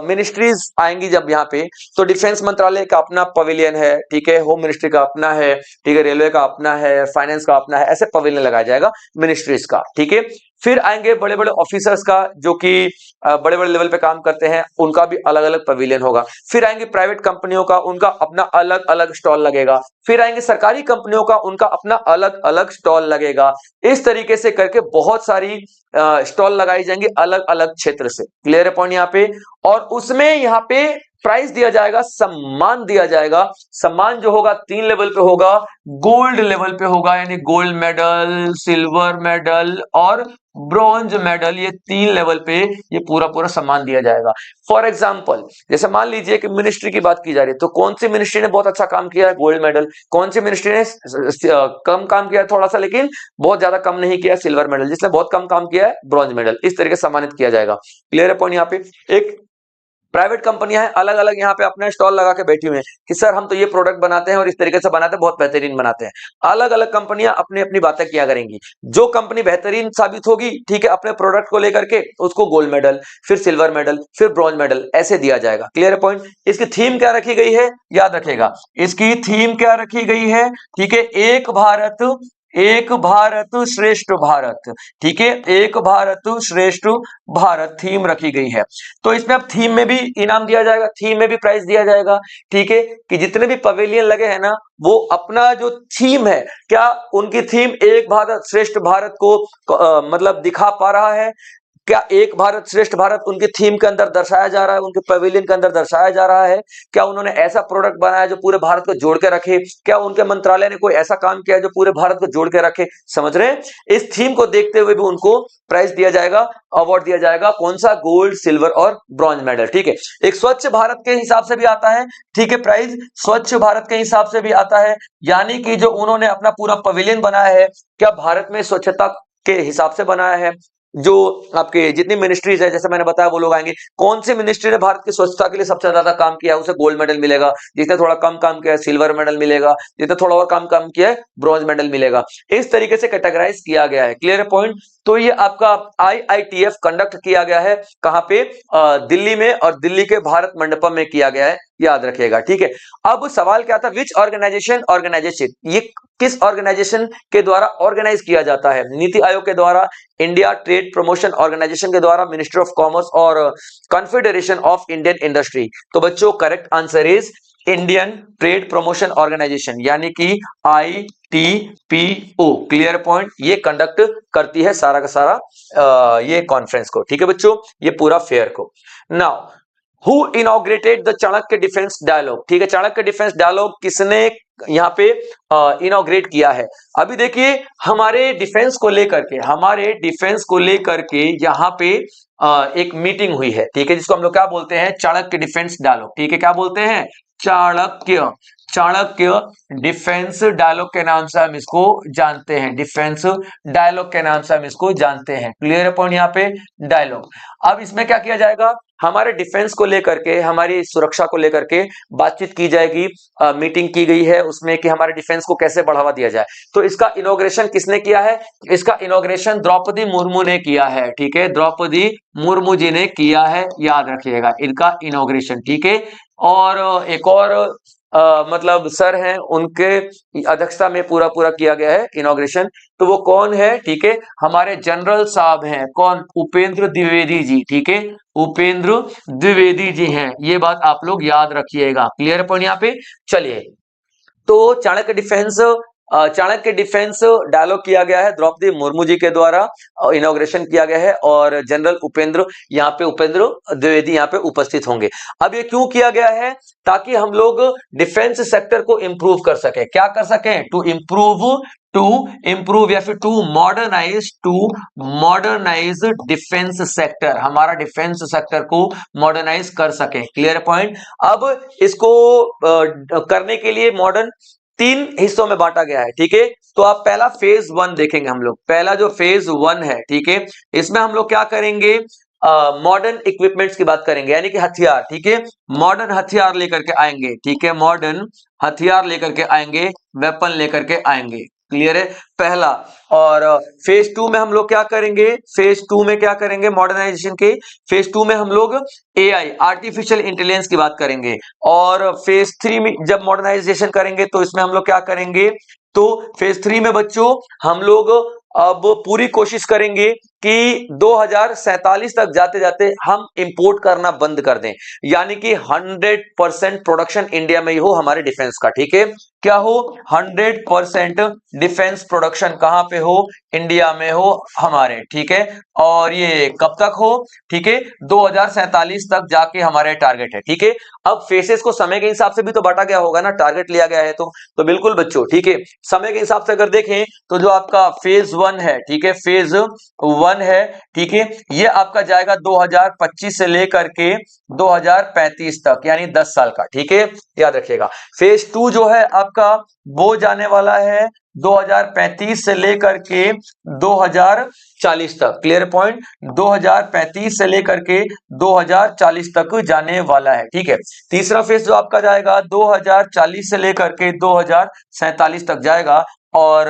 [SPEAKER 1] मिनिस्ट्रीज आएंगी जब यहाँ पे, तो डिफेंस मंत्रालय का अपना पवेलियन है। ठीक है, होम मिनिस्ट्री का अपना है, ठीक है, रेलवे का अपना है, फाइनेंस का अपना है, ऐसे पवेलियन लगाया जाएगा मिनिस्ट्रीज का। ठीक है, फिर आएंगे बड़े बड़े ऑफिसर्स का, जो कि बड़े बड़े लेवल पे काम करते हैं, उनका भी अलग अलग पवेलियन होगा। फिर आएंगे प्राइवेट कंपनियों का, उनका अपना अलग अलग स्टॉल लगेगा। फिर आएंगे सरकारी कंपनियों का, उनका अपना अलग अलग स्टॉल लगेगा। इस तरीके से करके बहुत सारी स्टॉल लगाई जाएंगी अलग अलग क्षेत्र से। क्लियर है पॉइंट यहाँ पे। और उसमें यहाँ पे प्राइज दिया जाएगा, सम्मान दिया जाएगा। सम्मान जो होगा 3 लेवल पे होगा, गोल्ड लेवल पे होगा, यानी गोल्ड मेडल, सिल्वर मेडल और ब्रॉन्ज मेडल, ये 3 लेवल पे ये पूरा पूरा सम्मान दिया जाएगा। फॉर एग्जाम्पल, जैसे मान लीजिए कि मिनिस्ट्री की बात की जा रही है, तो कौन सी मिनिस्ट्री ने बहुत अच्छा काम किया है, गोल्ड मेडल। कौन सी मिनिस्ट्री ने कम काम किया है थोड़ा सा, लेकिन बहुत ज्यादा कम नहीं किया, सिल्वर मेडल। जिसने बहुत कम काम किया है, ब्रॉन्ज मेडल। इस तरीके से सम्मानित किया जाएगा। क्लियर है पॉइंट यहाँ पे। एक प्राइवेट कंपनियां हैं, अलग अलग यहाँ पे अपने स्टॉल लगा के बैठी हुई हैं कि सर हम तो ये प्रोडक्ट बनाते हैं और इस तरीके से बनाते हैं, बहुत बेहतरीन बनाते हैं। अलग अलग कंपनियां अपनी अपनी बातें किया करेंगी। जो कंपनी बेहतरीन साबित होगी, ठीक है, अपने प्रोडक्ट को लेकर के, उसको गोल्ड मेडल, फिर सिल्वर मेडल, फिर ब्रॉन्ज मेडल, ऐसे दिया जाएगा। Clear point. इसकी थीम क्या रखी गई है, याद रखेगा, इसकी थीम क्या रखी गई है, ठीक है, एक भारत श्रेष्ठ भारत। ठीक है, एक भारत श्रेष्ठ भारत थीम रखी गई है। तो इसमें अब थीम में भी इनाम दिया जाएगा, थीम में भी प्राइज दिया जाएगा। ठीक है, कि जितने भी पवेलियन लगे हैं ना, वो अपना जो थीम है, क्या उनकी थीम एक भारत श्रेष्ठ भारत को मतलब दिखा पा रहा है, क्या एक भारत श्रेष्ठ भारत उनके थीम के अंदर दर्शाया जा रहा है, उनके पवेलियन के अंदर दर्शाया जा रहा है? क्या उन्होंने ऐसा प्रोडक्ट बनाया जो पूरे भारत को जोड़ के रखे? क्या उनके मंत्रालय ने कोई ऐसा काम किया जो पूरे भारत को जोड़ के रखे? समझ रहे हैं? इस थीम को देखते हुए भी उनको प्राइज दिया जाएगा, अवार्ड दिया जाएगा। कौन सा? गोल्ड, सिल्वर और ब्रॉन्ज मेडल। ठीक है, एक स्वच्छ भारत के हिसाब से भी आता है, ठीक है, प्राइज स्वच्छ भारत के हिसाब से भी आता है, यानी कि जो उन्होंने अपना पूरा पवेलियन बनाया है, क्या भारत में स्वच्छता के हिसाब से बनाया है? जो आपके जितनी मिनिस्ट्रीज है, जैसे मैंने बताया, वो लोग आएंगे। कौन सी मिनिस्ट्री ने भारत की स्वच्छता के लिए सबसे ज्यादा काम किया है, उसे गोल्ड मेडल मिलेगा। जिसने थोड़ा कम काम किया है, सिल्वर मेडल मिलेगा। जिसने थोड़ा और कम काम किया है, ब्रॉन्ज मेडल मिलेगा। इस तरीके से कैटेगराइज किया गया है। क्लियर है पॉइंट? तो ये आपका IITF कंडक्ट किया गया है, कहां पे? दिल्ली में, और दिल्ली के भारत मंडपम में किया गया है, याद रखिएगा। ठीक है, अब सवाल क्या था? विच ऑर्गेनाइजेशन, ये किस ऑर्गेनाइजेशन के द्वारा ऑर्गेनाइज किया जाता है? नीति आयोग के द्वारा, इंडिया ट्रेड प्रमोशन ऑर्गेनाइजेशन के द्वारा, मिनिस्ट्री ऑफ कॉमर्स और कॉन्फेडरेशन ऑफ इंडियन इंडस्ट्री। तो बच्चों correct answer is Indian trade promotion organisation, यानी कि ITPO। Clear point? ये कंडक्ट करती है सारा का सारा ये कॉन्फ्रेंस को। ठीक है बच्चों, ये पूरा फेयर को। Now who inaugurated the Chanakya defence dialogue? ठीक है, चाणक्य डिफेंस डायलॉग किसने यहाँ पे इनॉग्रेट किया है? अभी देखिए, हमारे डिफेंस को लेकर के यहाँ पे एक मीटिंग हुई है। ठीक है, जिसको हम लोग क्या बोलते हैं? Chanakya defence dialogue. ठीक है, क्या बोलते हैं? चाणक्य चाणक्य डिफेंस डायलॉग के नाम से हम इसको जानते हैं। डिफेंस डायलॉग के नाम से हम इसको जानते हैं। Clear point? यहाँ पे डायलॉग। अब इसमें क्या किया जाएगा? हमारे डिफेंस को लेकर के, हमारी सुरक्षा को लेकर के बातचीत की जाएगी। मीटिंग की गई है उसमें कि हमारे डिफेंस को कैसे बढ़ावा दिया जाए। तो इसका इनॉग्रेशन किसने किया है? इसका इनॉग्रेशन द्रौपदी मुर्मू ने किया है। ठीक है, द्रौपदी मुर्मू जी ने किया है, याद रखिएगा इनका इनॉग्रेशन। ठीक है, और एक और मतलब सर हैं, उनके अध्यक्षता में पूरा पूरा किया गया है इनॉग्रेशन। तो वो कौन है? ठीक है, हमारे जनरल साहब हैं। कौन? उपेंद्र द्विवेदी जी। ठीक है, उपेंद्र द्विवेदी जी हैं। ये बात आप लोग याद रखिएगा। क्लियर पॉइंट यहाँ पे? चलिए, तो चाणक्य डिफेंस डायलॉग किया गया है द्रौपदी मुर्मू जी के द्वारा, इनॉग्रेशन किया गया है, और जनरल उपेंद्र द्विवेदी यहाँ पे उपस्थित होंगे। अब ये क्यों किया गया है? ताकि हम लोग डिफेंस सेक्टर को इंप्रूव कर सके। क्या कर सकें? टू इंप्रूव या फिर टू मॉडर्नाइज डिफेंस सेक्टर, हमारा डिफेंस सेक्टर को मॉडर्नाइज कर सके। Clear point? अब इसको करने के लिए मॉडर्न 3 हिस्सों में बांटा गया है। ठीक है, तो आप पहला फेज 1 देखेंगे हम लोग। पहला जो फेज 1 है, ठीक है, इसमें हम लोग क्या करेंगे? मॉडर्न इक्विपमेंट्स की बात करेंगे, यानी कि हथियार। ठीक है, मॉडर्न हथियार लेकर के आएंगे। ठीक है, मॉडर्न हथियार लेकर के आएंगे, वेपन लेकर के आएंगे। क्लियर है? पहला। और फेज 2 में हम लोग क्या करेंगे? फेज 2 में क्या करेंगे? मॉडर्नाइजेशन के फेज 2 में हम लोग AI, आर्टिफिशियल इंटेलिजेंस की बात करेंगे। और फेज 3 में जब मॉडर्नाइजेशन करेंगे तो इसमें हम लोग क्या करेंगे? तो फेज 3 में बच्चों हम लोग अब पूरी कोशिश करेंगे कि 2047 तक जाते जाते हम इंपोर्ट करना बंद कर दें, यानी कि 100% प्रोडक्शन इंडिया में ही हो हमारे डिफेंस का। ठीक है, क्या हो? 100% डिफेंस प्रोडक्शन कहां पे हो? इंडिया में हो हमारे। ठीक है, और ये कब तक हो? ठीक है, 2047 तक जाके हमारे टारगेट है। ठीक है, अब फेसेस को समय के हिसाब से भी तो बांटा गया होगा ना, टारगेट लिया गया है तो बिल्कुल बच्चों। ठीक है, समय के हिसाब से अगर देखें तो जो आपका फेज 1 है, ठीक है, फेज 1 है, ठीक है, ये आपका जाएगा 2025 से लेकर के 2035 तक, यानी 10 साल का। ठीक है, याद रखिएगा। फेज 2 जो है आपका, वो जाने वाला है 2035 से लेकर के 2040 तक। Clear point? 2035 से लेकर के 2040 तक जाने वाला है। ठीक है, तीसरा फेज जो आपका जाएगा 2040 से लेकर के 2047 तक जाएगा, और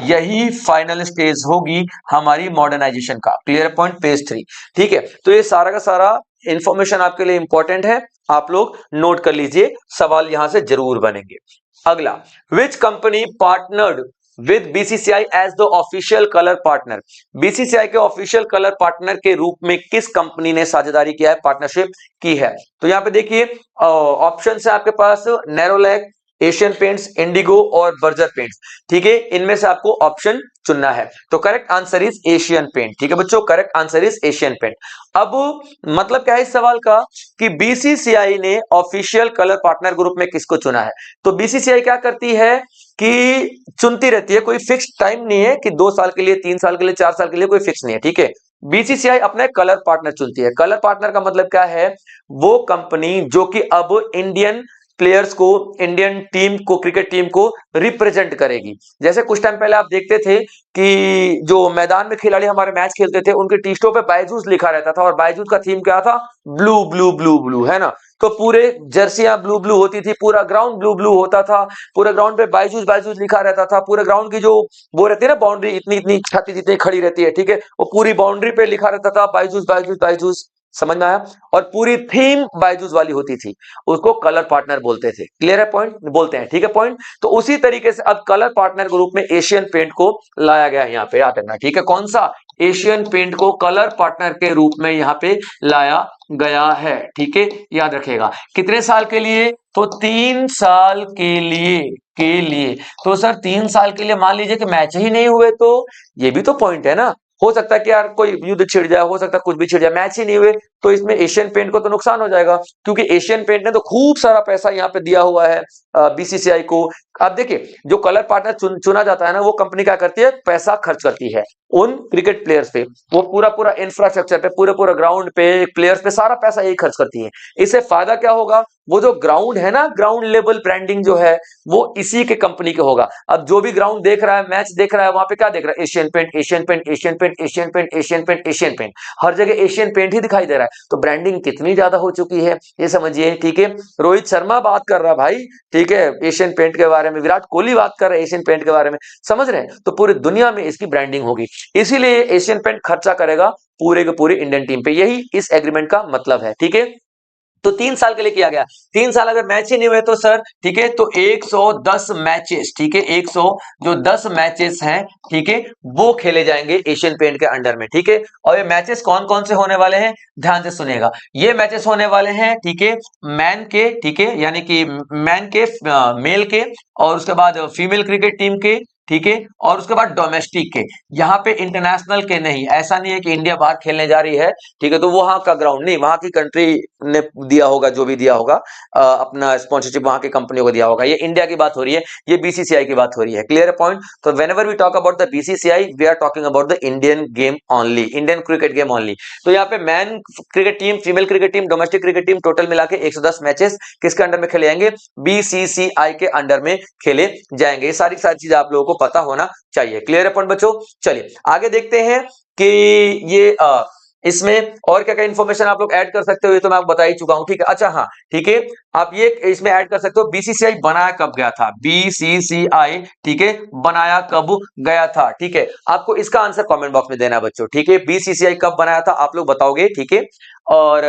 [SPEAKER 1] यही फाइनल स्टेज होगी हमारी मॉडर्नाइजेशन का। Clear point? फेज 3। ठीक है, तो ये सारा का सारा इंफॉर्मेशन आपके लिए इंपॉर्टेंट है, आप लोग नोट कर लीजिए, सवाल यहां से जरूर बनेंगे। अगला, which company partnered with BCCI as the official colour partner? BCCI के ऑफिशियल कलर पार्टनर के रूप में किस कंपनी ने साझेदारी किया है, पार्टनरशिप की है? तो यहां पे देखिए ऑप्शन है आपके पास, नेरोलैक, एशियन पेंट्स, इंडिगो और बर्जर पेंट्स। ठीक है, इनमें से आपको ऑप्शन चुनना है। तो correct answer is Asian paint. ठीक है बच्चों, correct answer is Asian paint. अब मतलब क्या है इस सवाल का कि बीसीसीआई ने ऑफिशियल कलर पार्टनर ग्रुप में किसको चुना है। तो बीसीसीआई क्या करती है कि चुनती रहती है, कोई फिक्स टाइम नहीं है कि 2 साल के लिए, 3 साल के लिए, 4 साल के लिए, कोई फिक्स नहीं है। ठीक है, बीसीसीआई अपना कलर पार्टनर चुनती है। कलर पार्टनर का मतलब क्या है, वो कंपनी जो कि अब इंडियन प्लेयर्स को, इंडियन टीम को, क्रिकेट टीम को रिप्रेजेंट करेगी। जैसे कुछ टाइम पहले आप देखते थे कि जो मैदान में खिलाड़ी हमारे मैच खेलते थे उनके टी शर्टों पे बायजूस लिखा रहता था, और बायजूस का थीम क्या था, ब्लू ब्लू ब्लू ब्लू, है ना। तो पूरे जर्सियां ब्लू ब्लू होती थी, पूरा ग्राउंड ब्लू ब्लू होता था, पूरे ग्राउंड पे बायजूस बायजूस लिखा रहता था। पूरे ग्राउंड की जो वो रहती है ना बाउंड्री, इतनी इतनी छाती जितनी खड़ी रहती है, ठीक है, वो पूरी बाउंड्री पे लिखा रहता था बायजूस बायजूस बायजूस। समझ में आया। और पूरी थीम बायजूस वाली होती थी, उसको कलर पार्टनर बोलते थे। क्लियर है पॉइंट, बोलते हैं, ठीक है पॉइंट। तो उसी तरीके से अब कलर पार्टनर ग्रुप में एशियन पेंट को लाया गया है, यहाँ पे याद रखना। ठीक है, कौन सा, एशियन पेंट को कलर पार्टनर के रूप में यहाँ पे लाया गया है। ठीक है, याद रखेगा। कितने साल के लिए, तो 3 साल के लिए। तो सर 3 साल के लिए मान लीजिए कि मैच ही नहीं हुए, तो ये भी तो पॉइंट है ना। हो सकता है कि यार कोई युद्ध छिड़ जाए, हो सकता है कुछ भी छिड़ जाए, मैच ही नहीं हुए, तो इसमें एशियन पेंट को तो नुकसान हो जाएगा, क्योंकि एशियन पेंट ने तो खूब सारा पैसा यहाँ पे दिया हुआ है बीसीसीआई को। अब देखिए, जो कलर पार्टनर चुना जाता है ना, वो कंपनी क्या करती है, पैसा खर्च करती है उन क्रिकेट प्लेयर्स पे, वो पूरा पूरा इंफ्रास्ट्रक्चर पे, पूरे पूरे ग्राउंड पे, प्लेयर्स पे, सारा पैसा यही खर्च करती है। इससे फायदा क्या होगा, वो जो ग्राउंड है ना, ग्राउंड लेवल ब्रांडिंग जो है, वो इसी के कंपनी के होगा। अब जो भी ग्राउंड देख रहा है, मैच देख रहा है, वहां पे क्या देख रहा है, Asian Paint, Asian Paint, Asian Paint, Asian Paint, Asian Paint, Asian Paint, हर जगह एशियन पेंट ही दिखाई दे रहा है। तो ब्रांडिंग कितनी ज्यादा हो चुकी है, ये समझिए। ठीक है, रोहित शर्मा बात कर रहा भाई, ठीक है, एशियन पेंट के बारे में, विराट कोहली बात कर रहा है एशियन पेंट के बारे में, समझ रहे हैं। तो पूरी दुनिया में इसकी ब्रांडिंग होगी, इसीलिए एशियन पेंट खर्चा करेगा पूरे के पूरे इंडियन टीम पे, यही इस एग्रीमेंट का मतलब है। ठीक है, तो 3 साल के लिए किया गया। 3 साल अगर मैच ही नहीं हुए तो सर, ठीक है, तो 110 मैचेस, ठीक है, 100 जो 10 मैचेस हैं, ठीक है, वो खेले जाएंगे एशियन पेंट के अंडर में। ठीक है, और ये मैचेस कौन कौन से होने वाले हैं, ध्यान से सुनिएगा। ये मैचेस होने वाले हैं, ठीक है, मैन के, ठीक है, यानी कि मैन के, मेल के, और उसके बाद फीमेल क्रिकेट टीम के, ठीक है, और उसके बाद डोमेस्टिक के। यहाँ पे इंटरनेशनल के नहीं, ऐसा नहीं है कि इंडिया बाहर खेलने जा रही है, ठीक है, तो वहां का ग्राउंड नहीं, वहां की कंट्री ने दिया होगा, जो भी दिया होगा अपना स्पॉन्सरशिप वहां की कंपनियों को दिया होगा। ये इंडिया की बात हो रही है, ये बीसीसीआई की बात हो रही है। Clear point. तो whenever we talk about the BCCI, we are talking about the Indian game only, Indian cricket game only. तो यहाँ पे man cricket team, female cricket team, domestic cricket team, total मिला के 110 मैचेस किसके अंडर में खेले जाएंगे, बीसीसीआई के अंडर में खेले जाएंगे। ये सारी सारी चीजें आप लोगों को पता होना चाहिए। क्लियर है पॉइंट बच्चों। चलिए आगे देखते हैं कि ये इसमें और क्या क्या इंफॉर्मेशन आप लोग ऐड कर सकते हो, ये तो मैं आपको बता ही चुका हूं। ठीक है, अच्छा हाँ, ठीक है, आप ये इसमें ऐड कर सकते हो, बीसीसीआई बनाया कब गया था, बीसीसीआई, ठीक है, बनाया कब गया था। ठीक है, आपको इसका आंसर कमेंट बॉक्स में देना है बच्चों। ठीक है, बीसीसीआई कब बनाया था आप लोग बताओगे। ठीक है, और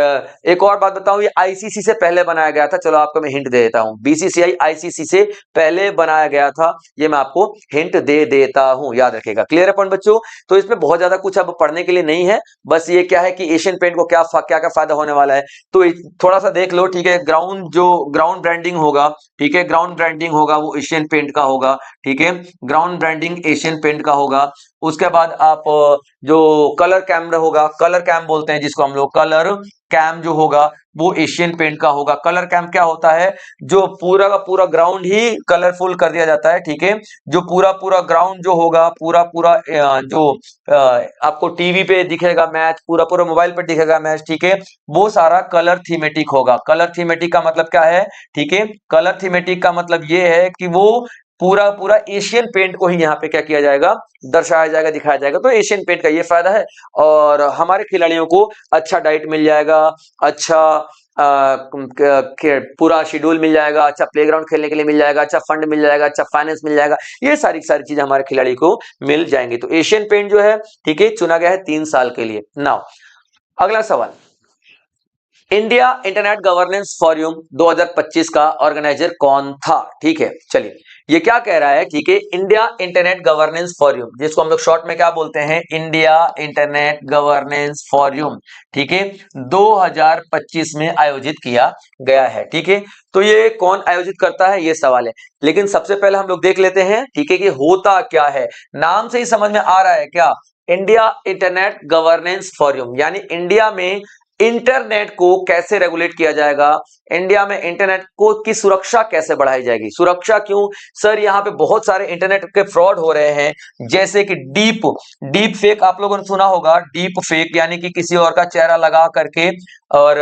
[SPEAKER 1] एक और बात बताऊं, ये आईसीसी से पहले बनाया गया था। चलो आपको मैं हिंट दे देता हूं, बीसीसीआई आईसीसी से पहले बनाया गया था, ये मैं आपको हिंट दे देता हूं, याद रखेगा। क्लियर है पॉइंट बच्चों। तो इसमें बहुत ज्यादा कुछ अब पढ़ने के लिए नहीं है, बस ये क्या है कि एशियन पेंट को क्या क्या फायदा होने वाला है, तो थोड़ा सा देख लो। ठीक है, ग्राउंड जो ग्राउंड ब्रांडिंग होगा, ठीक है, ग्राउंड ब्रांडिंग होगा वो एशियन पेंट का होगा। ठीक है, ग्राउंड ब्रांडिंग एशियन पेंट का होगा। उसके बाद आप जो कलर कैम होगा, कलर कैम बोलते हैं जिसको हम लोग, कलर कैम जो होगा वो एशियन पेंट का होगा। कलर कैम क्या होता है, जो पूरा का पूरा ग्राउंड ही कलरफुल कर दिया जाता है। ठीक है, जो पूरा पूरा ग्राउंड जो होगा, पूरा पूरा जो आपको टीवी पे दिखेगा मैच, पूरा पूरा मोबाइल पे दिखेगा मैच, ठीक है, वो सारा कलर थीमेटिक होगा। कलर थीमेटिक का मतलब क्या है, ठीक है, कलर थीमेटिक का मतलब ये है कि वो पूरा पूरा एशियन पेंट को ही यहाँ पे क्या किया जाएगा, दर्शाया जाएगा, दिखाया जाएगा। तो एशियन पेंट का ये फायदा है, और हमारे खिलाड़ियों को अच्छा डाइट मिल जाएगा, अच्छा पूरा शेड्यूल मिल जाएगा, अच्छा प्लेग्राउंड खेलने के लिए मिल जाएगा, अच्छा फंड मिल जाएगा, अच्छा फाइनेंस मिल जाएगा, ये सारी सारी चीजें हमारे खिलाड़ी को मिल जाएंगी। तो एशियन पेंट जो है, ठीक है, चुना गया है 3 साल के लिए। नाउ अगला सवाल, इंडिया इंटरनेट गवर्नेंस फोरम 2025 का ऑर्गेनाइजर कौन था? ठीक है, चलिए ये क्या कह रहा है, ठीक है, इंडिया इंटरनेट गवर्नेंस फोरम, जिसको हम लोग शॉर्ट में क्या बोलते हैं, इंडिया इंटरनेट गवर्नेंस फोरम, ठीक है, 2025 में आयोजित किया गया है। ठीक है, तो ये कौन आयोजित करता है, ये सवाल है। लेकिन सबसे पहले हम लोग देख लेते हैं, ठीक है, कि होता क्या है। नाम से ही समझ में आ रहा है क्या, इंडिया इंटरनेट गवर्नेंस फोरम, यानी इंडिया में इंटरनेट को कैसे रेगुलेट किया जाएगा, इंडिया में इंटरनेट को की सुरक्षा कैसे बढ़ाई जाएगी। सुरक्षा क्यों सर, यहाँ पे बहुत सारे इंटरनेट के फ्रॉड हो रहे हैं, जैसे कि डीप फेक, आप लोगों ने सुना होगा डीप फेक, यानी कि किसी और का चेहरा लगा करके और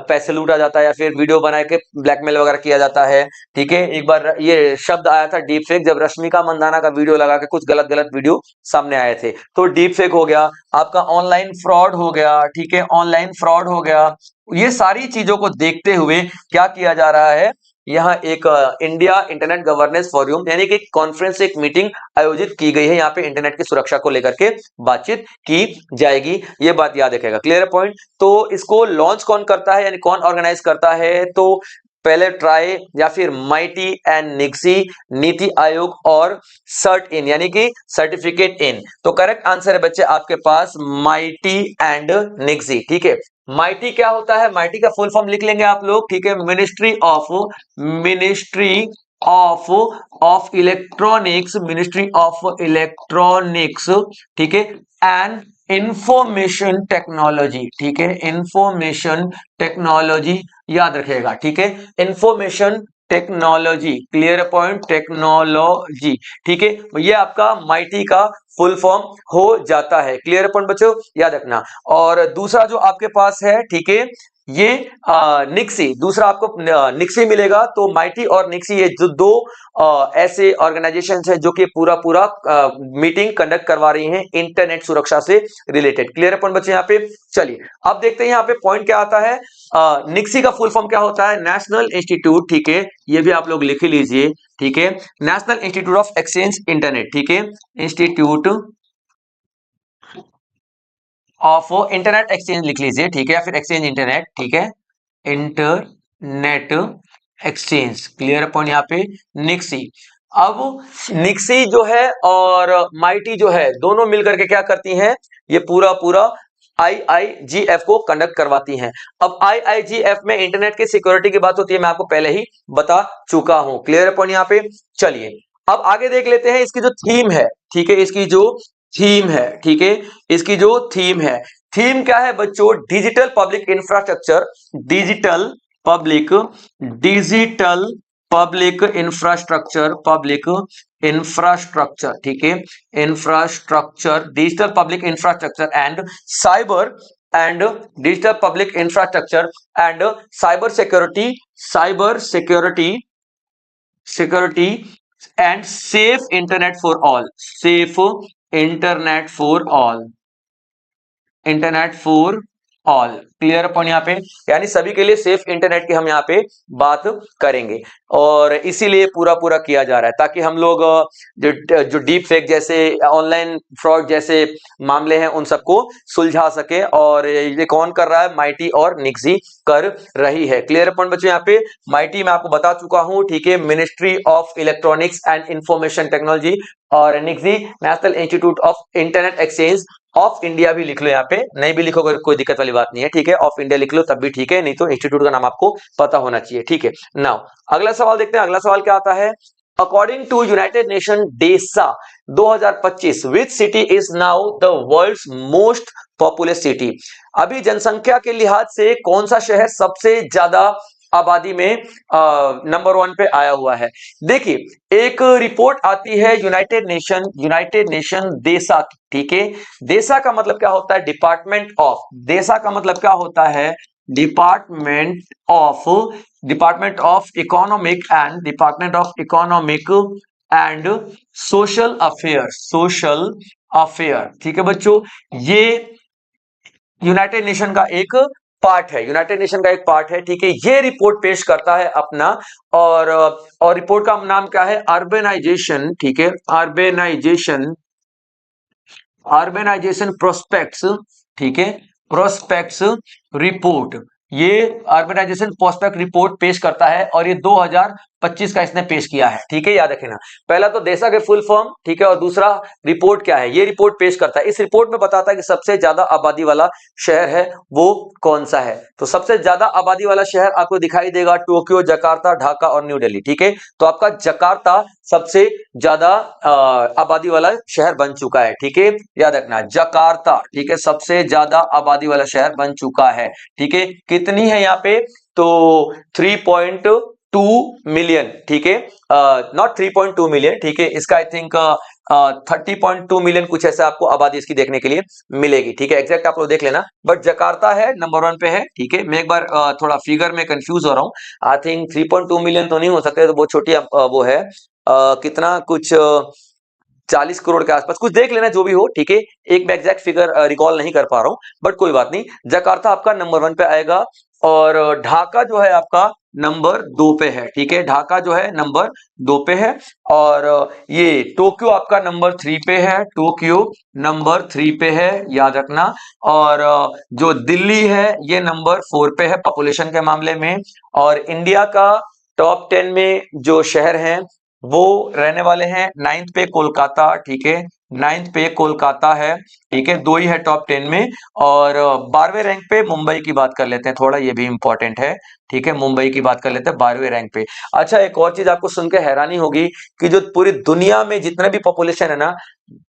[SPEAKER 1] पैसे लूटा जाता है, या फिर वीडियो बना के ब्लैकमेल वगैरह किया जाता है। ठीक है, एक बार ये शब्द आया था डीप फेक, जब रश्मिका मंदाना का वीडियो लगा के कुछ गलत गलत वीडियो सामने आए थे, तो डीप फेक हो गया, आपका ऑनलाइन फ्रॉड हो गया। ठीक है, ऑनलाइन फ्रॉड हो गया। ये सारी चीजों को देखते हुए क्या किया जा रहा है, यहाँ एक इंडिया इंटरनेट गवर्नेंस फोरम, यानी कि कॉन्फ्रेंस, एक मीटिंग आयोजित की गई है, यहाँ पे इंटरनेट की सुरक्षा को लेकर के बातचीत की जाएगी। ये बात याद रखेगा, क्लियर पॉइंट। तो इसको लॉन्च कौन करता है, यानी कौन ऑर्गेनाइज करता है, तो पहले ट्राई या फिर माइटी एंड निक्सी, नीति आयोग और सर्ट इन, यानी कि सर्टिफिकेट इन। तो करेक्ट आंसर है बच्चे आपके पास माइटी एंड निक्सी। ठीक है, माइटी क्या होता है, माइटी का फुल फॉर्म लिख लेंगे आप लोग। ठीक है, Ministry of electronics, ministry of electronics, ठीक है, एंड इंफॉर्मेशन टेक्नोलॉजी। ठीक है, इंफॉर्मेशन टेक्नोलॉजी याद रखेगा। ठीक है, information technology, clear point, technology. ठीक है, ये आपका माइटी का फुल फॉर्म हो जाता है। क्लियर पॉइंट बच्चों, याद रखना। और दूसरा जो आपके पास है, ठीक है, ये निक्सी, दूसरा आपको निक्सी मिलेगा। तो माइटी और निक्सी, ये जो दो ऐसे ऑर्गेनाइजेशंस हैं जो कि पूरा पूरा मीटिंग कंडक्ट करवा रही हैं इंटरनेट सुरक्षा से रिलेटेड। क्लियर पॉइंट बच्चे यहाँ पे। चलिए अब देखते हैं यहाँ पे पॉइंट क्या आता है। निक्सी का फुल फॉर्म क्या होता है, नेशनल इंस्टीट्यूट, ठीक है, ये भी आप लोग लिख लीजिए। ठीक है, national Institute of exchange internet, ठीक है, इंस्टीट्यूट ऑफ इंटरनेट एक्सचेंज लिख लीजिए। ठीक है, या फिर एक्सचेंज इंटरनेट, ठीक है, इंटरनेट एक्सचेंज, क्लियर पॉइंट यहाँ पे निक्सी। अब निक्सी जो है और माइटी जो है, दोनों मिलकर के क्या करती हैं, ये पूरा पूरा आईआईजीएफ को कंडक्ट करवाती हैं। अब आईआईजीएफ में इंटरनेट की सिक्योरिटी की बात होती है, मैं आपको पहले ही बता चुका हूं। क्लियर पॉइंट यहाँ पे। चलिए अब आगे देख लेते हैं इसकी जो थीम है। ठीक है, इसकी जो थीम है, ठीक है, इसकी जो थीम है, थीम क्या है बच्चों, digital public infrastructure, digital public, digital public infrastructure, public infrastructure, ठीक है, infrastructure, digital public infrastructure and digital public infrastructure and cyber security, cyber security, security and safe internet for all, safe internet for all, internet for all. Clear point यहाँ पे, यानी सभी के लिए सेफ इंटरनेट की हम यहाँ पे बात करेंगे, और इसीलिए पूरा पूरा किया जा रहा है ताकि हम लोग जो डीप फेक जैसे ऑनलाइन फ्रॉड जैसे मामले हैं उन सबको सुलझा सके। और ये कौन कर रहा है, माइटी और निक्सी कर रही है। क्लियर पॉइंट बच्चों यहाँ पे। माइटी मैं आपको बता चुका हूं, ठीक है, Ministry of Electronics and Information Technology, और NIXI National Institute of Internet Exchange of India भी लिख लो यहाँ पे, नहीं भी लिखोगे कोई दिक्कत वाली बात नहीं है। ठीक है, ऑफ इंडिया लिख लो तब भी ठीक है, नहीं तो इंस्टीट्यूट का नाम आपको पता होना चाहिए। ठीक है, नाउ अगला सवाल देखते हैं। अगला सवाल क्या आता है, according to United Nation DESA 2025 which city is now the world's most populous city. अभी जनसंख्या के लिहाज से कौन सा शहर सबसे ज्यादा आबादी में नंबर 1 पे आया हुआ है। देखिए एक रिपोर्ट आती है यूनाइटेड नेशन देसा, ठीक है, देसा का मतलब क्या होता है, डिपार्टमेंट ऑफ, देसा का मतलब क्या होता है, department of economic and social affair, ठीक है बच्चों, ये यूनाइटेड नेशन का एक पार्ट है, यूनाइटेड नेशन का एक पार्ट है। ठीक है, ये रिपोर्ट पेश करता है अपना, और रिपोर्ट का नाम क्या है, अर्बेनाइजेशन, ठीक है, अर्बेनाइजेशन प्रोस्पेक्ट्स, ठीक है, प्रोस्पेक्ट्स रिपोर्ट, ये अर्बनाइजेशन प्रोस्पेक्ट रिपोर्ट पेश करता है और ये 2025 का इसने पेश किया है। ठीक है, याद रखना। पहला तो देशा के फुल फॉर्म, ठीक है, और दूसरा रिपोर्ट क्या है, ये रिपोर्ट पेश करता है। इस रिपोर्ट में बताता है कि सबसे ज्यादा आबादी वाला शहर है वो कौन सा है। तो सबसे ज्यादा आबादी वाला शहर आपको दिखाई देगा टोक्यो, जकार्ता, ढाका और न्यू दिल्ली। ठीक है, तो आपका जकार्ता सबसे ज्यादा आबादी वाला शहर बन चुका है। ठीक है, याद रखना जकार्ता, ठीक है, सबसे ज्यादा आबादी वाला शहर बन चुका है। ठीक है, कितनी है यहाँ पे, तो 3.2 मिलियन। ठीक है, नॉट 3.2 मिलियन, ठीक है, इसका आई थिंक 30.2 मिलियन कुछ ऐसा आपको आबादी इसकी देखने के लिए मिलेगी। ठीक है, एग्जैक्ट आप लोग देख लेना, बट जकार्ता है नंबर 1 पे है। ठीक है, मैं एक बार थोड़ा फिगर में कंफ्यूज हो रहा हूँ। आई थिंक 3.2 मिलियन तो नहीं हो सकते, तो बहुत छोटी वो है, कितना कुछ 40 करोड़ के आसपास कुछ देख लेना जो भी हो। ठीक है, एक मैं एग्जैक्ट फिगर रिकॉल नहीं कर पा रहा हूं, बट कोई बात नहीं। जकार्ता आपका नंबर 1 पे आएगा और ढाका जो है आपका नंबर 2 पे है। ठीक है, ढाका जो है नंबर 2 पे है और ये टोक्यो आपका नंबर 3 पे है। टोक्यो नंबर 3 पे है, याद रखना। और जो दिल्ली है ये नंबर 4 पे है पॉपुलेशन के मामले में। और इंडिया का टॉप 10 में जो शहर हैं वो रहने वाले हैं 9th पे कोलकाता। ठीक है, 9th पे कोलकाता है। ठीक है, 2 ही है टॉप 10 में। और 12वें रैंक पे मुंबई की बात कर लेते हैं, थोड़ा ये भी इंपॉर्टेंट है। ठीक है, मुंबई की बात कर लेते हैं 12वें रैंक पे। अच्छा, एक और चीज आपको सुन के हैरानी होगी कि जो पूरी दुनिया में जितने भी पॉपुलेशन है ना,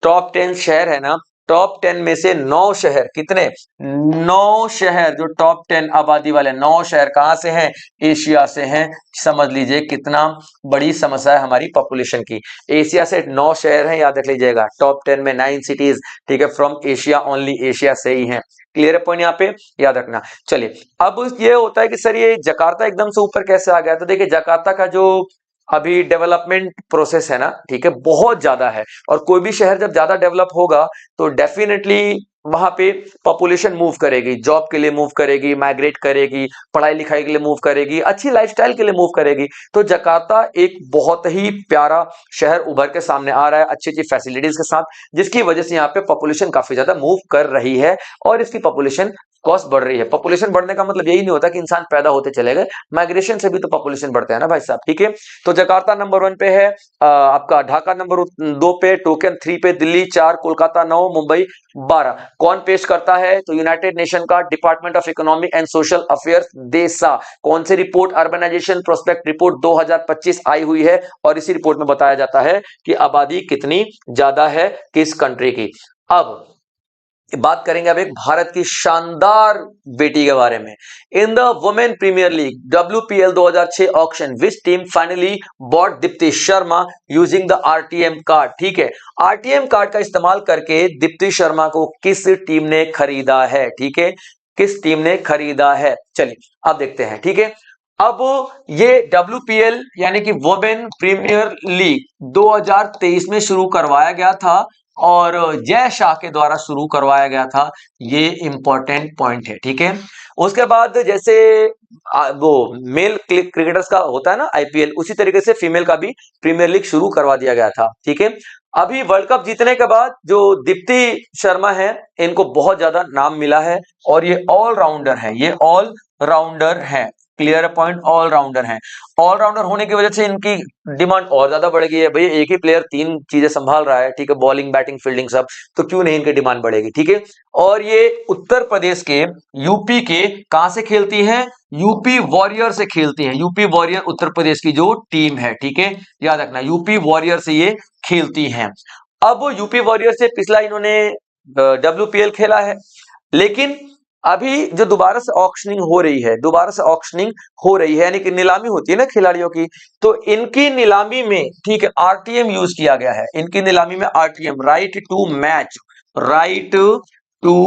[SPEAKER 1] टॉप 10 शहर है ना, टॉप 10 में से 9 शहर, कितने, 9 शहर, जो टॉप 10 आबादी वाले 9 शहर कहां से हैं, एशिया से हैं। समझ लीजिए कितना बड़ी समस्या है हमारी पॉपुलेशन की। एशिया से 9 शहर हैं, याद रख लीजिएगा, टॉप 10 में 9 सिटीज। ठीक है, फ्रॉम एशिया, ओनली एशिया से ही हैं। क्लियर है पॉइंट यहाँ पे, याद रखना। चलिए, अब ये होता है कि सर ये जकार्ता एकदम से ऊपर कैसे आ गया, तो देखिए जकार्ता का जो अभी डेवलपमेंट प्रोसेस है ना, ठीक है, बहुत ज्यादा है। और कोई भी शहर जब ज्यादा डेवलप होगा तो डेफिनेटली वहां पे पॉपुलेशन मूव करेगी, जॉब के लिए मूव करेगी, माइग्रेट करेगी, पढ़ाई लिखाई के लिए मूव करेगी, अच्छी लाइफस्टाइल के लिए मूव करेगी। तो जकार्ता एक बहुत ही प्यारा शहर उभर के सामने आ रहा है, अच्छी अच्छी फैसिलिटीज के साथ, जिसकी वजह से यहाँ पे पॉपुलेशन काफी ज्यादा मूव कर रही है और इसकी पॉपुलेशन कॉस्ट बढ़ रही है। पॉपुलेशन बढ़ने का मतलब यही नहीं होता कि इंसान पैदा होते चले गए, माइग्रेशन से भी तो पॉपुलेशन बढ़ता है ना भाई साहब। ठीक है, तो जकार्ता नंबर 1 पे है, आपका ढाका नंबर 2 पे, टोक्यो 3 पे, दिल्ली 4, कोलकाता 9, मुंबई 12। कौन पेश करता है, तो यूनाइटेड नेशन का department of economic and social affairs देसा। कौन सी रिपोर्ट, अर्बनाइजेशन प्रोस्पेक्ट रिपोर्ट 2025 आई हुई है और इसी रिपोर्ट में बताया जाता है कि आबादी कितनी ज्यादा है किस कंट्री की। अब बात करेंगे अब एक भारत की शानदार बेटी के बारे में। In the women premier league WPL 2006 auction which team finally bought Deepti Sharma using the RTM card. ठीक है, RTM कार्ड का इस्तेमाल करके दीप्ति शर्मा को किस टीम ने खरीदा है। ठीक है, किस टीम ने खरीदा है, चलिए अब देखते हैं। ठीक है, अब ये WPL यानी कि वुमेन प्रीमियर लीग 2023 में शुरू करवाया गया था और जय शाह के द्वारा शुरू करवाया गया था, ये इंपॉर्टेंट पॉइंट है। ठीक है, उसके बाद जैसे वो मेल क्रिकेटर्स का होता है ना IPL, उसी तरीके से फीमेल का भी प्रीमियर लीग शुरू करवा दिया गया था। ठीक है, अभी वर्ल्ड कप जीतने के बाद जो दीप्ति शर्मा है, इनको बहुत ज्यादा नाम मिला है और ये ऑलराउंडर है, ये ऑलराउंडर है। क्लियर पॉइंट, ऑलराउंडर है। ऑलराउंडर होने की वजह से इनकी डिमांड और ज्यादा बढ़ गई है। भैया एक ही प्लेयर 3 चीजें संभाल रहा है, ठीक है, बॉलिंग, बैटिंग, फील्डिंग सब, तो क्यों नहीं इनकी डिमांड बढ़ेगी। ठीक है, और ये उत्तर प्रदेश के, यूपी के, कहां से खेलती हैं, यूपी वॉरियर से खेलती हैं। यूपी वॉरियर उत्तर प्रदेश की जो टीम है, ठीक है, याद रखना, यूपी वॉरियर से ये खेलती हैं। अब यूपी वॉरियर से पिछला इन्होंने WPL खेला है, लेकिन अभी जो दोबारा से ऑक्शनिंग हो रही है, दोबारा से ऑक्शनिंग हो रही है, यानी कि नीलामी होती है ना खिलाड़ियों की, तो इनकी नीलामी में, ठीक है, RTM यूज किया गया है। इनकी नीलामी में RTM, right to match, right to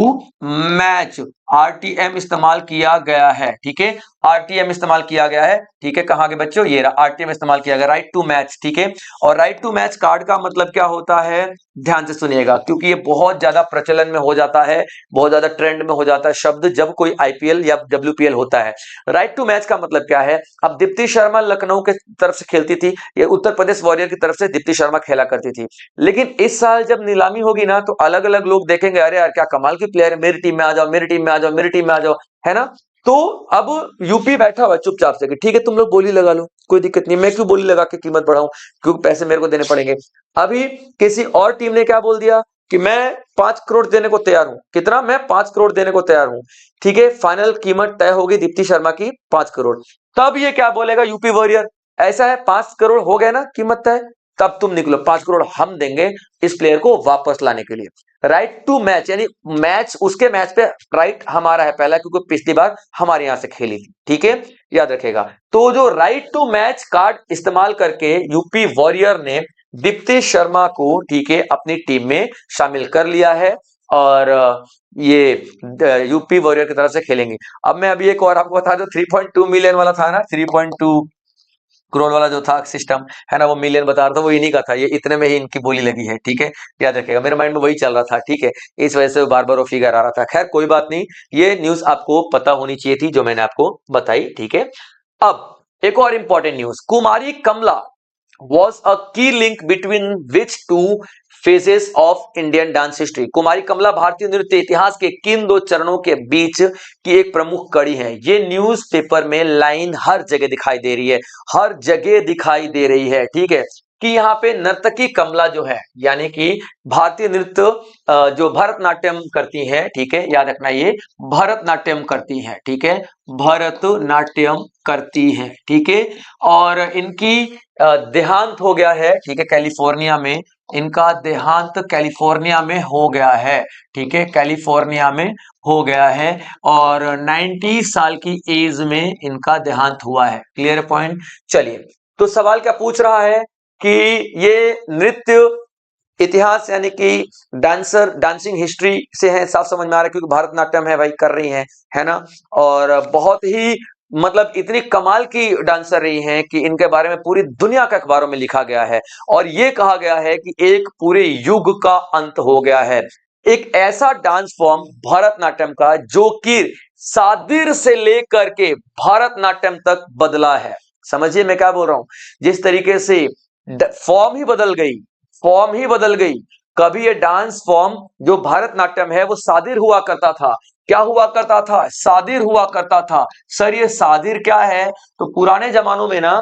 [SPEAKER 1] match, RTM इस्तेमाल किया गया है। ठीक है, RTM इस्तेमाल किया गया है। ठीक है, कहां के बच्चों, ये रहा, RTM इस्तेमाल किया गया, राइट टू मैच। ठीक है, और राइट टू मैच कार्ड का मतलब क्या होता है, ध्यान से सुनिएगा, क्योंकि ये बहुत ज्यादा प्रचलन में हो जाता है, बहुत ज्यादा ट्रेंड में हो जाता है शब्द जब कोई IPL या WPL होता है। राइट टू मैच का मतलब क्या है, अब दीप्ति शर्मा लखनऊ के तरफ से खेलती थी, ये उत्तर प्रदेश वॉरियर की तरफ से दीप्ति शर्मा खेला करती थी। लेकिन इस साल जब नीलामी होगी ना, तो अलग अलग लोग देखेंगे, अरे यार क्या कमाल की प्लेयर है, मेरी टीम में आ जाओ, मेरी टीम में आ जाओ, मेरी टीम में आ जाओ, है ना। तो अब यूपी बैठा हुआ है चुपचाप से कि ठीक है तुम लोग बोली लगा लो, कोई दिक्कत नहीं, मैं क्यों बोली लगा के कीमत बढ़ाऊं, क्योंकि पैसे मेरे को देने पड़ेंगे। अभी किसी और टीम ने क्या बोल दिया कि मैं 5 करोड़ देने को तैयार हूं। कितना? मैं 5 करोड़ देने को तैयार हूं। ठीक है, फाइनल कीमत तय होगी दीप्ति शर्मा की 5 करोड़। तब ये क्या बोलेगा यूपी वॉरियर, ऐसा है 5 करोड़ हो गए ना कीमत तय, तब तुम निकलो, 5 करोड़ हम देंगे इस प्लेयर को वापस लाने के लिए। राइट टू मैच, यानी मैच, उसके मैच पे राइट हमारा है पहला, क्योंकि पिछली बार हमारे यहां से खेली थी। ठीक है, याद रखेगा। तो जो राइट टू मैच कार्ड इस्तेमाल करके यूपी वॉरियर ने दीप्ति शर्मा को, ठीक है, अपनी टीम में शामिल कर लिया है और ये यूपी वॉरियर की तरफ से खेलेंगे। अब मैं अभी एक और आपको बता दूं, 3.2 मिलियन वाला था ना, 3.2 करोड़ वाला जो था सिस्टम है ना, वो मिलियन बता रहा था, वो इन्हीं का था, ये इतने में ही इनकी बोली लगी है। ठीक है, याद रखिएगा, मेरे माइंड में वही चल रहा था। ठीक है, इस वजह से बार बार वो फिगर आ रहा था। खैर कोई बात नहीं, ये न्यूज आपको पता होनी चाहिए थी जो मैंने आपको बताई। ठीक है, अब एक और important news, Kumari Kamala was a key link between which two phases of Indian dance history। कुमारी कमला भारतीय नृत्य इतिहास के किन दो चरणों के बीच की एक प्रमुख कड़ी है। ये न्यूज़पेपर में लाइन हर जगह दिखाई दे रही है, हर जगह दिखाई दे रही है। ठीक है, कि यहाँ पे नर्तकी कमला जो है, यानी कि भारतीय नृत्य जो भरतनाट्यम करती है, ठीक है, याद रखना, ये भरतनाट्यम करती है। ठीक है, भरतनाट्यम करती है। ठीक है, और इनकी देहांत हो गया है। ठीक है, कैलिफोर्निया में इनका देहांत कैलिफोर्निया में हो गया है। ठीक है, कैलिफोर्निया में हो गया है और 90 साल की एज में इनका देहांत हुआ है। Clear point. चलिए, तो सवाल क्या पूछ रहा है कि ये नृत्य इतिहास यानी कि डांसिंग हिस्ट्री से है, साफ समझ में आ रहा है, क्योंकि भरतनाट्यम है भाई, कर रही है ना, और बहुत ही मतलब इतनी कमाल की डांसर रही हैं कि इनके बारे में पूरी दुनिया के अखबारों में लिखा गया है और ये कहा गया है कि एक पूरे युग का अंत हो गया है। एक ऐसा डांस फॉर्म भरतनाट्यम का जो कि सादिर से लेकर के भरतनाट्यम तक बदला है। समझिए मैं क्या बोल रहा हूं, जिस तरीके से फॉर्म ही बदल गई, फॉर्म ही बदल गई। कभी ये डांस फॉर्म जो भरतनाट्यम है वो सादिर हुआ करता था। क्या हुआ करता था? सादिर हुआ करता था। सर ये सादिर क्या है? तो पुराने जमानों में ना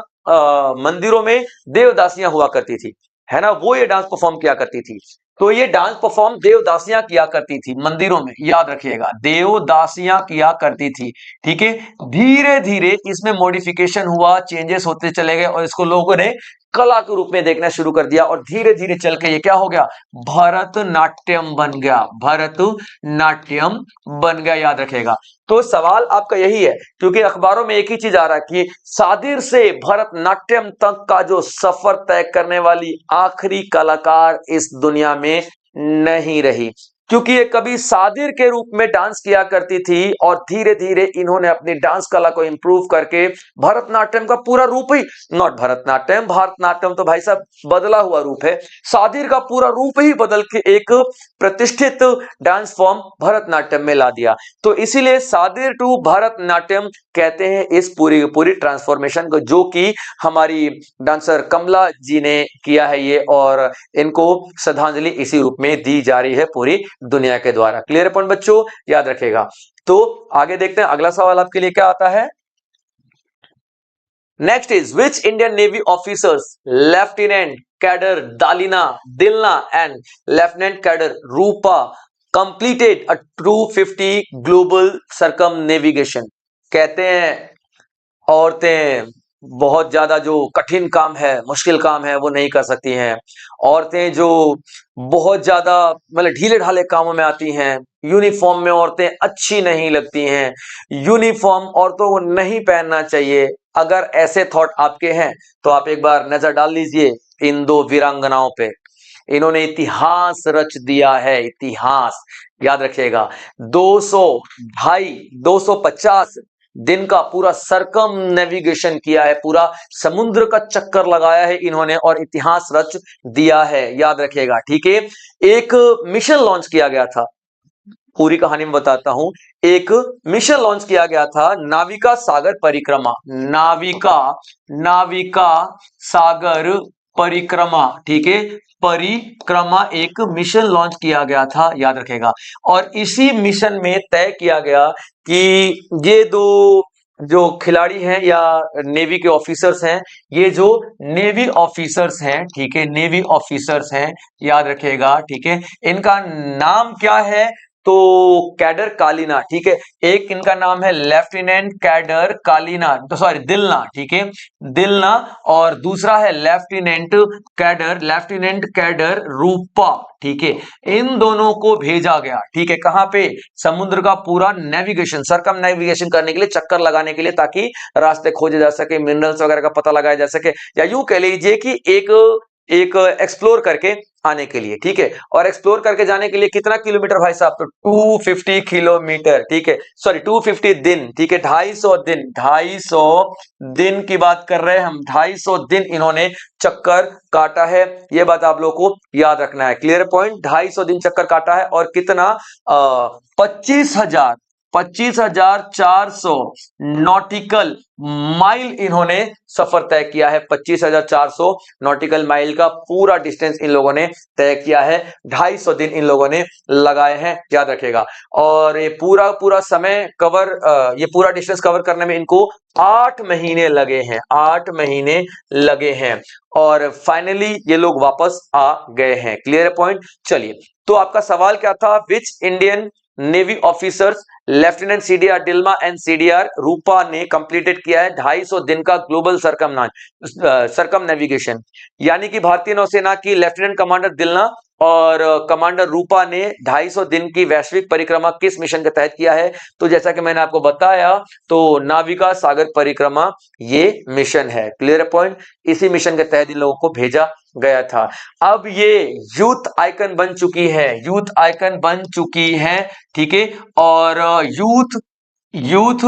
[SPEAKER 1] मंदिरों में देवदासियां हुआ करती थी, है ना, वो ये डांस परफॉर्म किया करती थी। तो ये डांस परफॉर्म देवदासियां किया करती थी मंदिरों में, याद रखिएगा, देवदासियां किया करती थी। ठीक है, धीरे धीरे इसमें मॉडिफिकेशन हुआ, चेंजेस होते चले गए और इसको लोगों ने कला के रूप में देखना शुरू कर दिया और धीरे धीरे चल के ये क्या हो गया? भरतनाट्यम बन गया, भरतनाट्यम बन गया, याद रखेगा। तो सवाल आपका यही है, क्योंकि अखबारों में एक ही चीज आ रहा है कि सादिर से भरतनाट्यम तक का जो सफर तय करने वाली आखिरी कलाकार इस दुनिया में नहीं रही, क्योंकि ये कभी सादिर के रूप में डांस किया करती थी और धीरे धीरे इन्होंने अपनी डांस कला को इंप्रूव करके भरतनाट्यम का पूरा रूप ही, नॉट भरतनाट्यम, भारतनाट्यम तो भाई साहब बदला हुआ रूप है, सादिर का पूरा रूप ही बदल के एक प्रतिष्ठित डांस फॉर्म भरतनाट्यम में ला दिया। तो इसीलिए सादिर टू भरतनाट्यम कहते हैं इस पूरी पूरी ट्रांसफॉर्मेशन को, जो कि हमारी डांसर कमला जी ने किया है ये, और इनको श्रद्धांजलि इसी रूप में दी जा रही है पूरी दुनिया के द्वारा। क्लियर पॉइंट बच्चों, याद रखेगा। तो आगे देखते हैं, अगला सवाल आपके लिए क्या आता है। Next is which Indian navy officers lieutenant cadre Dilna Dilna and lieutenant cadre Roopa completed a 250 global circumnavigation. कहते हैं औरतें बहुत ज्यादा जो कठिन काम है, मुश्किल काम है, वो नहीं कर सकती हैं। औरतें जो बहुत ज्यादा मतलब ढीले ढाले कामों में आती हैं, यूनिफॉर्म में औरतें अच्छी नहीं लगती हैं, यूनिफॉर्म औरतों को नहीं पहनना चाहिए। अगर ऐसे थॉट आपके हैं तो आप एक बार नजर डाल लीजिए इन दो वीरांगनाओं पे। इन्होंने इतिहास रच दिया है, इतिहास, याद रखिएगा। 200 ढाई 250 दिन का पूरा सरकम नेविगेशन किया है, पूरा समुद्र का चक्कर लगाया है इन्होंने और इतिहास रच दिया है, याद रखिएगा। ठीक है, एक मिशन लॉन्च किया गया था, पूरी कहानी में बताता हूं। एक मिशन लॉन्च किया गया था, नाविका सागर परिक्रमा, नाविका सागर परिक्रमा, ठीक है, परिक्रमा एक मिशन लॉन्च किया गया था, याद रखेगा। और इसी मिशन में तय किया गया कि ये दो जो खिलाड़ी हैं या नेवी के ऑफिसर्स हैं, ये जो नेवी ऑफिसर्स हैं, ठीक है, नेवी ऑफिसर्स हैं, याद रखिएगा, ठीक है, इनका नाम क्या है? तो कैडर कालीना, ठीक है, एक इनका नाम है लेफ्टिनेंट कैडर कालीना, तो सॉरी दिलना, ठीक है, दिलना, और दूसरा है लेफ्टिनेंट कैडर रूपा, ठीक है। इन दोनों को भेजा गया, ठीक है, कहां पे? समुद्र का पूरा नेविगेशन, सरकम नेविगेशन करने के लिए, चक्कर लगाने के लिए, ताकि रास्ते खोजे जा सके, मिनरल्स वगैरह का पता लगाया जा सके, या यूं कह लीजिए कि एक एक एक्सप्लोर करके आने के लिए, ठीक है। और एक्सप्लोर करके जाने के लिए कितना किलोमीटर भाई साहब? तो 250 किलोमीटर, ठीक है, सॉरी 250 दिन, ठीक है, 250 दिन, 250 दिन की बात कर रहे हैं हम, 250 दिन इन्होंने चक्कर काटा है, ये बात आप लोगों को याद रखना है। Clear point? 250 दिन चक्कर काटा है, और कितना? 25,400 नॉटिकल माइल इन्होंने सफर तय किया है। 25,400 नॉटिकल माइल का पूरा डिस्टेंस इन लोगों ने तय किया है, 250 दिन इन लोगों ने लगाए हैं, याद रखेगा। और ये पूरा पूरा समय कवर, ये पूरा डिस्टेंस कवर करने में इनको 8 महीने लगे हैं, 8 महीने लगे हैं, और फाइनली ये लोग वापस आ गए हैं। Clear point? चलिए, तो आपका सवाल क्या था? Which Indian navy officers lieutenant CDR Dilna and CDR Roopa ने कंप्लीटेड किया है 250 दिन का ग्लोबल सरकम नेविगेशन, यानी कि भारतीय नौसेना की लेफ्टिनेंट कमांडर दिलना और कमांडर रूपा ने 250 दिन की वैश्विक परिक्रमा किस मिशन के तहत किया है? तो जैसा कि मैंने आपको बताया, तो नाविका सागर परिक्रमा ये मिशन है। Clear point? इसी मिशन के तहत इन लोगों को भेजा गया था। अब ये यूथ आइकन बन चुकी है, यूथ आइकन बन चुकी है, ठीक है, और youth youth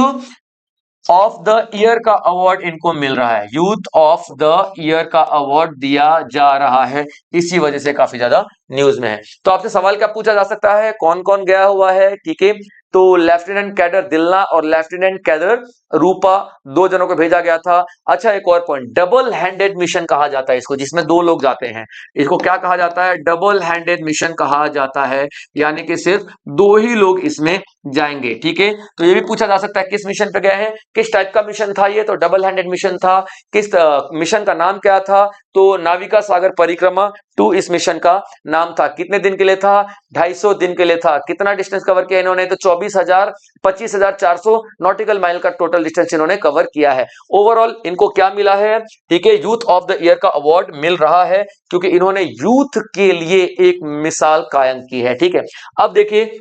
[SPEAKER 1] of the year का अवार्ड इनको मिल रहा है, यूथ ऑफ द ईयर का अवार्ड दिया जा रहा है, इसी वजह से काफी ज्यादा न्यूज में है। तो आपसे सवाल क्या पूछा जा सकता है? कौन कौन गया हुआ है, ठीक है, तो लेफ्टिनेंट कैडर दिलना और लेफ्टिनेंट कैडर रूपा, दो जनों को भेजा गया था। अच्छा, एक और पॉइंट, डबल हैंडेड मिशन कहा जाता है इसको, जिसमें दो लोग जाते हैं, इसको क्या कहा जाता है? डबल हैंडेड मिशन कहा जाता है, यानी कि सिर्फ दो ही लोग इसमें जाएंगे, ठीक है। तो ये भी पूछा जा सकता है किस मिशन पे गए हैं, किस टाइप का मिशन था ये? तो डबल हैंडेड मिशन था। किस मिशन का नाम क्या था? तो नाविका सागर परिक्रमा 2 इस मिशन का नाम था। कितने दिन के लिए था? 250 दिन के लिए था। कितना डिस्टेंस कवर किया इन्होंने? तो 25,400 नॉटिकल माइल का टोटल डिस्टेंस इन्होंने कवर किया है। ओवरऑल इनको क्या मिला है? ठीक है, यूथ ऑफ द ईयर का अवार्ड मिल रहा है, क्योंकि इन्होंने यूथ के लिए एक मिसाल कायम की है, ठीक है। अब देखिए,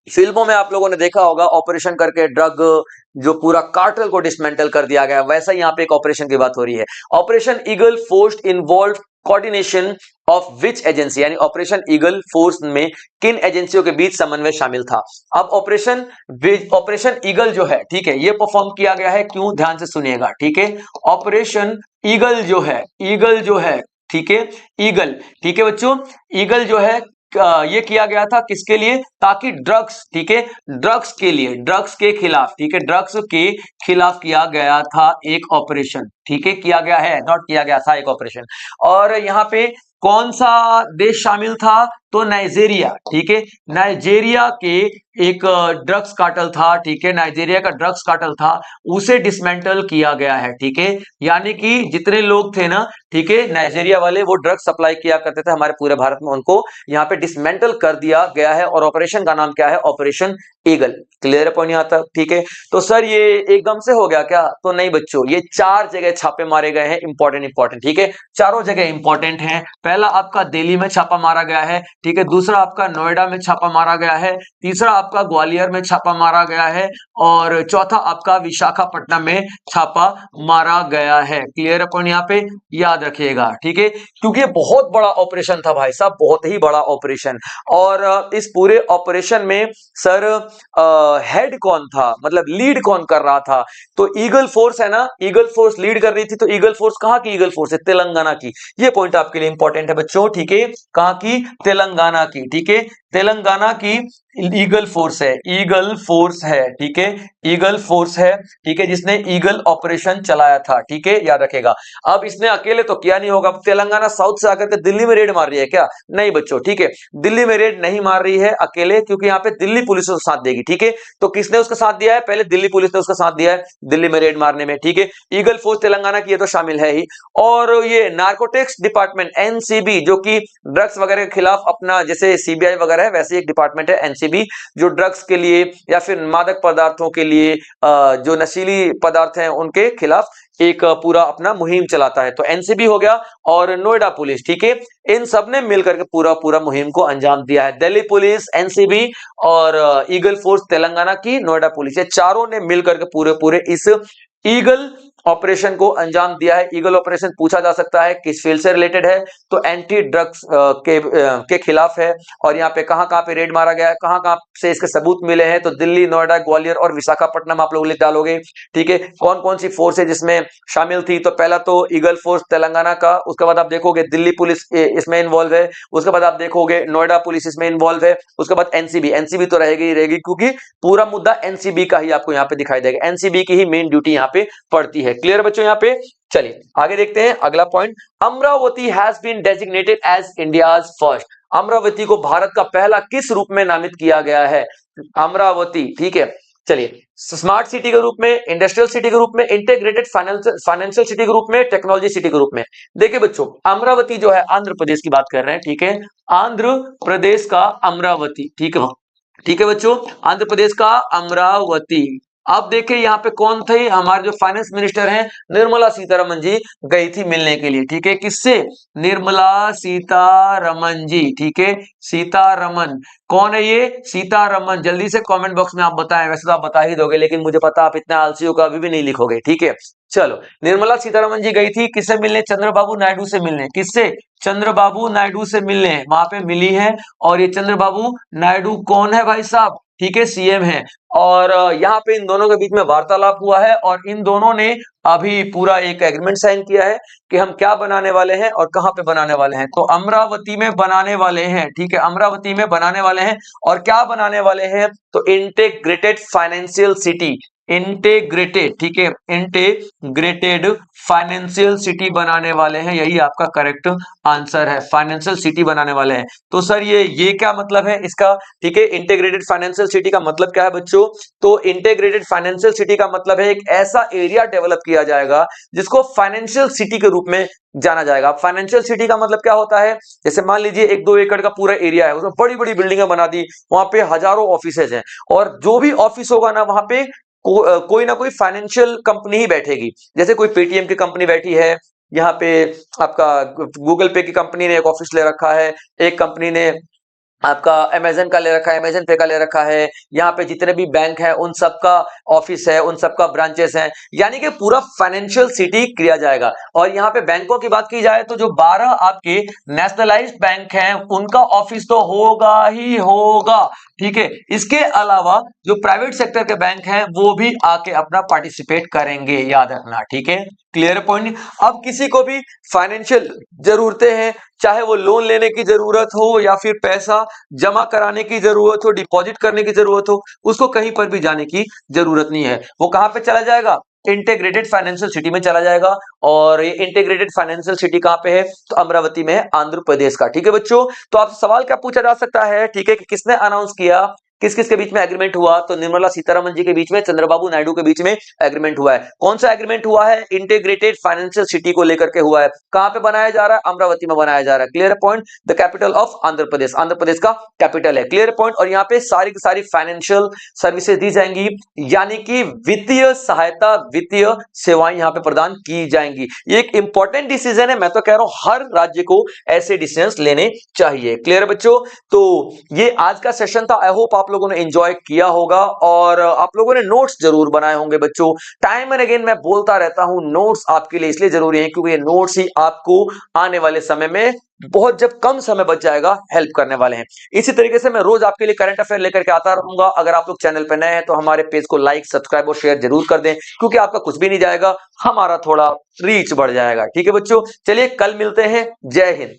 [SPEAKER 1] फिल्मों में आप लोगों ने देखा होगा ऑपरेशन करके ड्रग जो पूरा कार्टेल को डिसमेंटल कर दिया गया, वैसा यहाँ पे एक ऑपरेशन की बात हो रही है। Operation eagle force involve coordination of which agency, यानी ऑपरेशन ईगल फोर्स में किन एजेंसियों के बीच समन्वय शामिल था? अब ऑपरेशन ईगल जो है, ठीक है, ये परफॉर्म किया गया है, क्यों? ध्यान से सुनिएगा, ठीक है। ऑपरेशन ईगल जो है, ठीक है, ईगल, ठीक है बच्चों, ईगल जो है ये किया गया था किसके लिए? ताकि ड्रग्स, ठीक है, ड्रग्स के लिए, ड्रग्स के खिलाफ, ठीक है, ड्रग्स के खिलाफ किया गया था एक ऑपरेशन, ठीक है, किया गया है, नॉट किया गया था, एक ऑपरेशन। और यहां पे कौन सा देश शामिल था? तो नाइजीरिया, ठीक है, नाइजीरिया के एक ड्रग्स कार्टेल था, ठीक है, नाइजीरिया का ड्रग्स कार्टेल था, उसे डिसमेंटल किया गया है, ठीक है, यानी कि जितने लोग थे ना, ठीक है, नाइजीरिया वाले वो ड्रग्स सप्लाई किया करते थे हमारे पूरे भारत में, उनको यहाँ पे डिसमेंटल कर दिया गया है, और ऑपरेशन का नाम क्या है? Operation eagle. क्लियर है पॉइंट यहाँ तक? ठीक है, तो सर ये एकदम से हो गया क्या? तो नहीं बच्चों, ये 4 जगह छापे मारे गए हैं, इंपॉर्टेंट, ठीक है, चारों जगह इंपॉर्टेंट हैं। पहला आपका दिल्ली में छापा मारा गया है, ठीक है, दूसरा आपका नोएडा में छापा मारा गया है, तीसरा आपका ग्वालियर में छापा मारा गया है, और चौथा आपका विशाखापट्टनम में छापा मारा गया है। क्लियर है पॉइंट यहाँ पे? याद रखिएगा, ठीक है, क्योंकि ये बहुत बड़ा ऑपरेशन था भाई साहब, बहुत ही बड़ा ऑपरेशन। और इस पूरे ऑपरेशन में सर हेड कौन था, मतलब लीड कौन कर रहा था? तो ईगल फोर्स है ना, ईगल फोर्स लीड कर रही थी। तो ईगल फोर्स कहां की ईगल फोर्स है? तेलंगाना की। ये पॉइंट आपके लिए इंपॉर्टेंट है बच्चों, ठीक है, कहां की? तेलंगाना की, ठीक है, तेलंगाना की ईगल फोर्स है, ईगल फोर्स है, ठीक है, ईगल फोर्स है, ठीक है, जिसने ईगल ऑपरेशन चलाया था, ठीक है, याद रखेगा। अब इसने अकेले तो किया नहीं होगा, तेलंगाना साउथ से आकर के दिल्ली में रेड मार रही है क्या? नहीं बच्चों, ठीक है, दिल्ली में रेड नहीं मार रही है अकेले, क्योंकि यहाँ पे दिल्ली पुलिस उसका साथ देगी, ठीक है। तो किसने उसका साथ दिया है? पहले दिल्ली पुलिस ने उसका साथ दिया है दिल्ली में रेड मारने में, ठीक है। ईगल फोर्स तेलंगाना की ये तो शामिल है ही, और ये नार्कोटिक्स डिपार्टमेंट एनसीबी, जो कि ड्रग्स वगैरह के खिलाफ अपना, जैसे सीबीआई वगैरह है वैसे एक डिपार्टमेंट है एनसीबी, जो ड्रग्स के लिए या फिर मादक पदार्थों के लिए, जो नशीली पदार्थ हैं उनके खिलाफ एक पूरा अपना मुहिम चलाता है। तो एनसीबी हो गया और नोएडा पुलिस, ठीक है, इन सब ने मिलकर के पूरा पूरा मुहिम को अंजाम दिया है। दिल्ली पुलिस, एनसीबी और ईगल फोर्स तेलंगाना की, नोएडा पुलिस, ये चारों ने मिलकर के पूरे पूरे इस ईगल ऑपरेशन को अंजाम दिया है। ईगल ऑपरेशन पूछा जा सकता है किस फील्ड से रिलेटेड है, तो एंटी ड्रग्स के खिलाफ है। और यहाँ पे कहां पे रेड मारा गया है, कहां से इसके सबूत मिले हैं, तो दिल्ली, नोएडा, ग्वालियर और विशाखापट्टनम आप लोग लिख डालोगे, ठीक है। कौन कौन सी फोर्स है जिसमें शामिल थी, तो पहला तो ईगल फोर्स तेलंगाना का, उसके बाद आप देखोगे दिल्ली पुलिस इसमें इन्वॉल्व है, उसके बाद आप देखोगे नोएडा पुलिस इसमें इन्वॉल्व है, उसके बाद एनसीबी, एनसीबी तो रहेगी ही रहेगी, क्योंकि पूरा मुद्दा एनसीबी का ही आपको यहाँ पे दिखाई देगा, एनसीबी की ही मेन ड्यूटी यहाँ पे पड़ती है। क्लियर बच्चों यहाँ पे? चलिए आगे देखते हैं अगला point. Amaravati has been designated as India's first. Amaravati को भारत का पहला किस रूप में नामित किया गया है? अमरावती, ठीक है। चलिए, स्मार्ट सिटी के रूप में, इंडस्ट्रियल सिटी के रूप में, इंटीग्रेटेड फाइनेंशियल सिटी के रूप में, टेक्नोलॉजी सिटी के रूप में। देखिए बच्चों, अमरावती जो है आंध्र प्रदेश की बात कर रहे हैं, ठीक है, आंध्र प्रदेश का अमरावती, ठीक है, ठीक है बच्चों, आंध्र प्रदेश का अमरावती। अब देखिए यहाँ पे कौन थे हमारे जो फाइनेंस मिनिस्टर हैं, निर्मला सीतारमन जी गई थी मिलने के लिए, ठीक है, किससे? निर्मला सीतारमन जी, ठीक है, सीतारमन। कौन है ये? सीतारमन। जल्दी से कमेंट बॉक्स में आप बताएं, वैसे तो आप बता ही दोगे, लेकिन मुझे पता आप इतना आलसी हो कभी भी नहीं लिखोगे, ठीक है। चलो, निर्मला सीतारमन जी गई थी किससे मिलने? चंद्रबाबू नायडू से मिलने। किससे? चंद्रबाबू नायडू से मिलने वहां पे मिली है। और ये चंद्रबाबू नायडू कौन है भाई साहब? ठीक है, सीएम है। और यहाँ पे इन दोनों के बीच में वार्तालाप हुआ है और इन दोनों ने अभी पूरा एक एग्रीमेंट साइन किया है कि हम क्या बनाने वाले हैं और कहां पे बनाने वाले हैं। तो अमरावती में बनाने वाले हैं, ठीक है, अमरावती में बनाने वाले हैं। और क्या बनाने वाले हैं? तो इंटीग्रेटेड फाइनेंशियल सिटी, इंटीग्रेटेड, ठीक है, इंटीग्रेटेड फाइनेंशियल सिटी बनाने वाले हैं, यही आपका करेक्ट आंसर है, फाइनेंशियल सिटी बनाने वाले हैं। तो सर ये क्या मतलब है इसका? ठीक है, इंटीग्रेटेड फाइनेंशियल सिटी का मतलब क्या है बच्चों? तो इंटीग्रेटेड फाइनेंशियल सिटी का मतलब है एक ऐसा एरिया डेवलप किया जाएगा जिसको फाइनेंशियल सिटी के रूप में जाना जाएगा। फाइनेंशियल सिटी का मतलब क्या होता है? जैसे मान लीजिए 1-2 एकड़ का पूरा एरिया है, उसमें बड़ी बड़ी बिल्डिंगें बना दी, वहां पे हजारों ऑफिसेज हैं, और जो भी ऑफिस होगा ना वहां पे कोई ना कोई फाइनेंशियल कंपनी ही बैठेगी। जैसे कोई पेटीएम की कंपनी बैठी है, यहाँ पे आपका गूगल पे की कंपनी ने एक ऑफिस ले रखा है, एक कंपनी ने आपका अमेजन का ले रखा है, अमेजन पे का ले रखा है, यहाँ पे जितने भी बैंक है उन सबका ऑफिस है, उन सबका ब्रांचेस हैं, यानी कि पूरा फाइनेंशियल सिटी किया जाएगा। और यहाँ पे बैंकों की बात की जाए तो जो 12 आपके नेशनलाइज्ड बैंक हैं उनका ऑफिस तो होगा ही होगा, ठीक है। इसके अलावा जो प्राइवेट सेक्टर के बैंक हैं वो भी आके अपना पार्टिसिपेट करेंगे, याद रखना, ठीक है। Clear point? अब किसी को भी फाइनेंशियल जरूरतें हैं, चाहे वो लोन लेने की जरूरत हो या फिर पैसा जमा कराने की जरूरत हो, डिपॉजिट करने की जरूरत हो, उसको कहीं पर भी जाने की जरूरत नहीं है। वो कहां पे चला जाएगा? इंटीग्रेटेड फाइनेंशियल सिटी में चला जाएगा। और ये इंटीग्रेटेड फाइनेंशियल सिटी कहां पे है? तो अमरावती में है, आंध्र प्रदेश का, ठीक है बच्चों। तो आप सवाल क्या पूछा जा सकता है, ठीक है, कि किसने अनाउंस किया, किस किस के बीच में एग्रीमेंट हुआ? तो निर्मला सीतारमन जी के बीच में, चंद्रबाबू नायडू के बीच में एग्रीमेंट हुआ है। कौन सा एग्रीमेंट हुआ है? इंटीग्रेटेड फाइनेंशियल सिटी को लेकर के हुआ है। कहां पे बनाया जा रहा है? अमरावती में बनाया जा रहा है। Clear point? The capital of Andhra Pradesh, Andhra Pradesh का कैपिटल है। Clear point? और यहाँ पे सारी की सारी फाइनेंशियल सर्विसेज दी जाएंगी, यानी कि वित्तीय सहायता, वित्तीय सेवाएं यहाँ पे प्रदान की जाएंगी। ये एक इंपॉर्टेंट डिसीजन है, मैं तो कह रहा हूं हर राज्य को ऐसे डिसीजन लेने चाहिए। क्लियर बच्चों? तो ये आज का सेशन था, आई होप आप लोगों ने एंजॉय किया होगा और आप लोगों ने नोट्स जरूर बनाए होंगे बच्चों। टाइम एंड अगेन मैं बोलता रहता हूं, नोट्स आपके लिए इसलिए जरूरी है क्योंकि ये नोट्स ही आपको आने वाले समय में, बहुत जब कम समय बच जाएगा, हेल्प करने वाले हैं। इसी तरीके से मैं रोज आपके लिए करंट अफेयर लेकर के आता रहूंगा। अगर आप लोग चैनल पर नए हैं तो हमारे पेज को लाइक, सब्सक्राइब और शेयर जरूर कर दें, क्योंकि आपका कुछ भी नहीं जाएगा, हमारा थोड़ा रीच बढ़ जाएगा। ठीक है बच्चों, चलिए कल मिलते हैं। जय हिंद।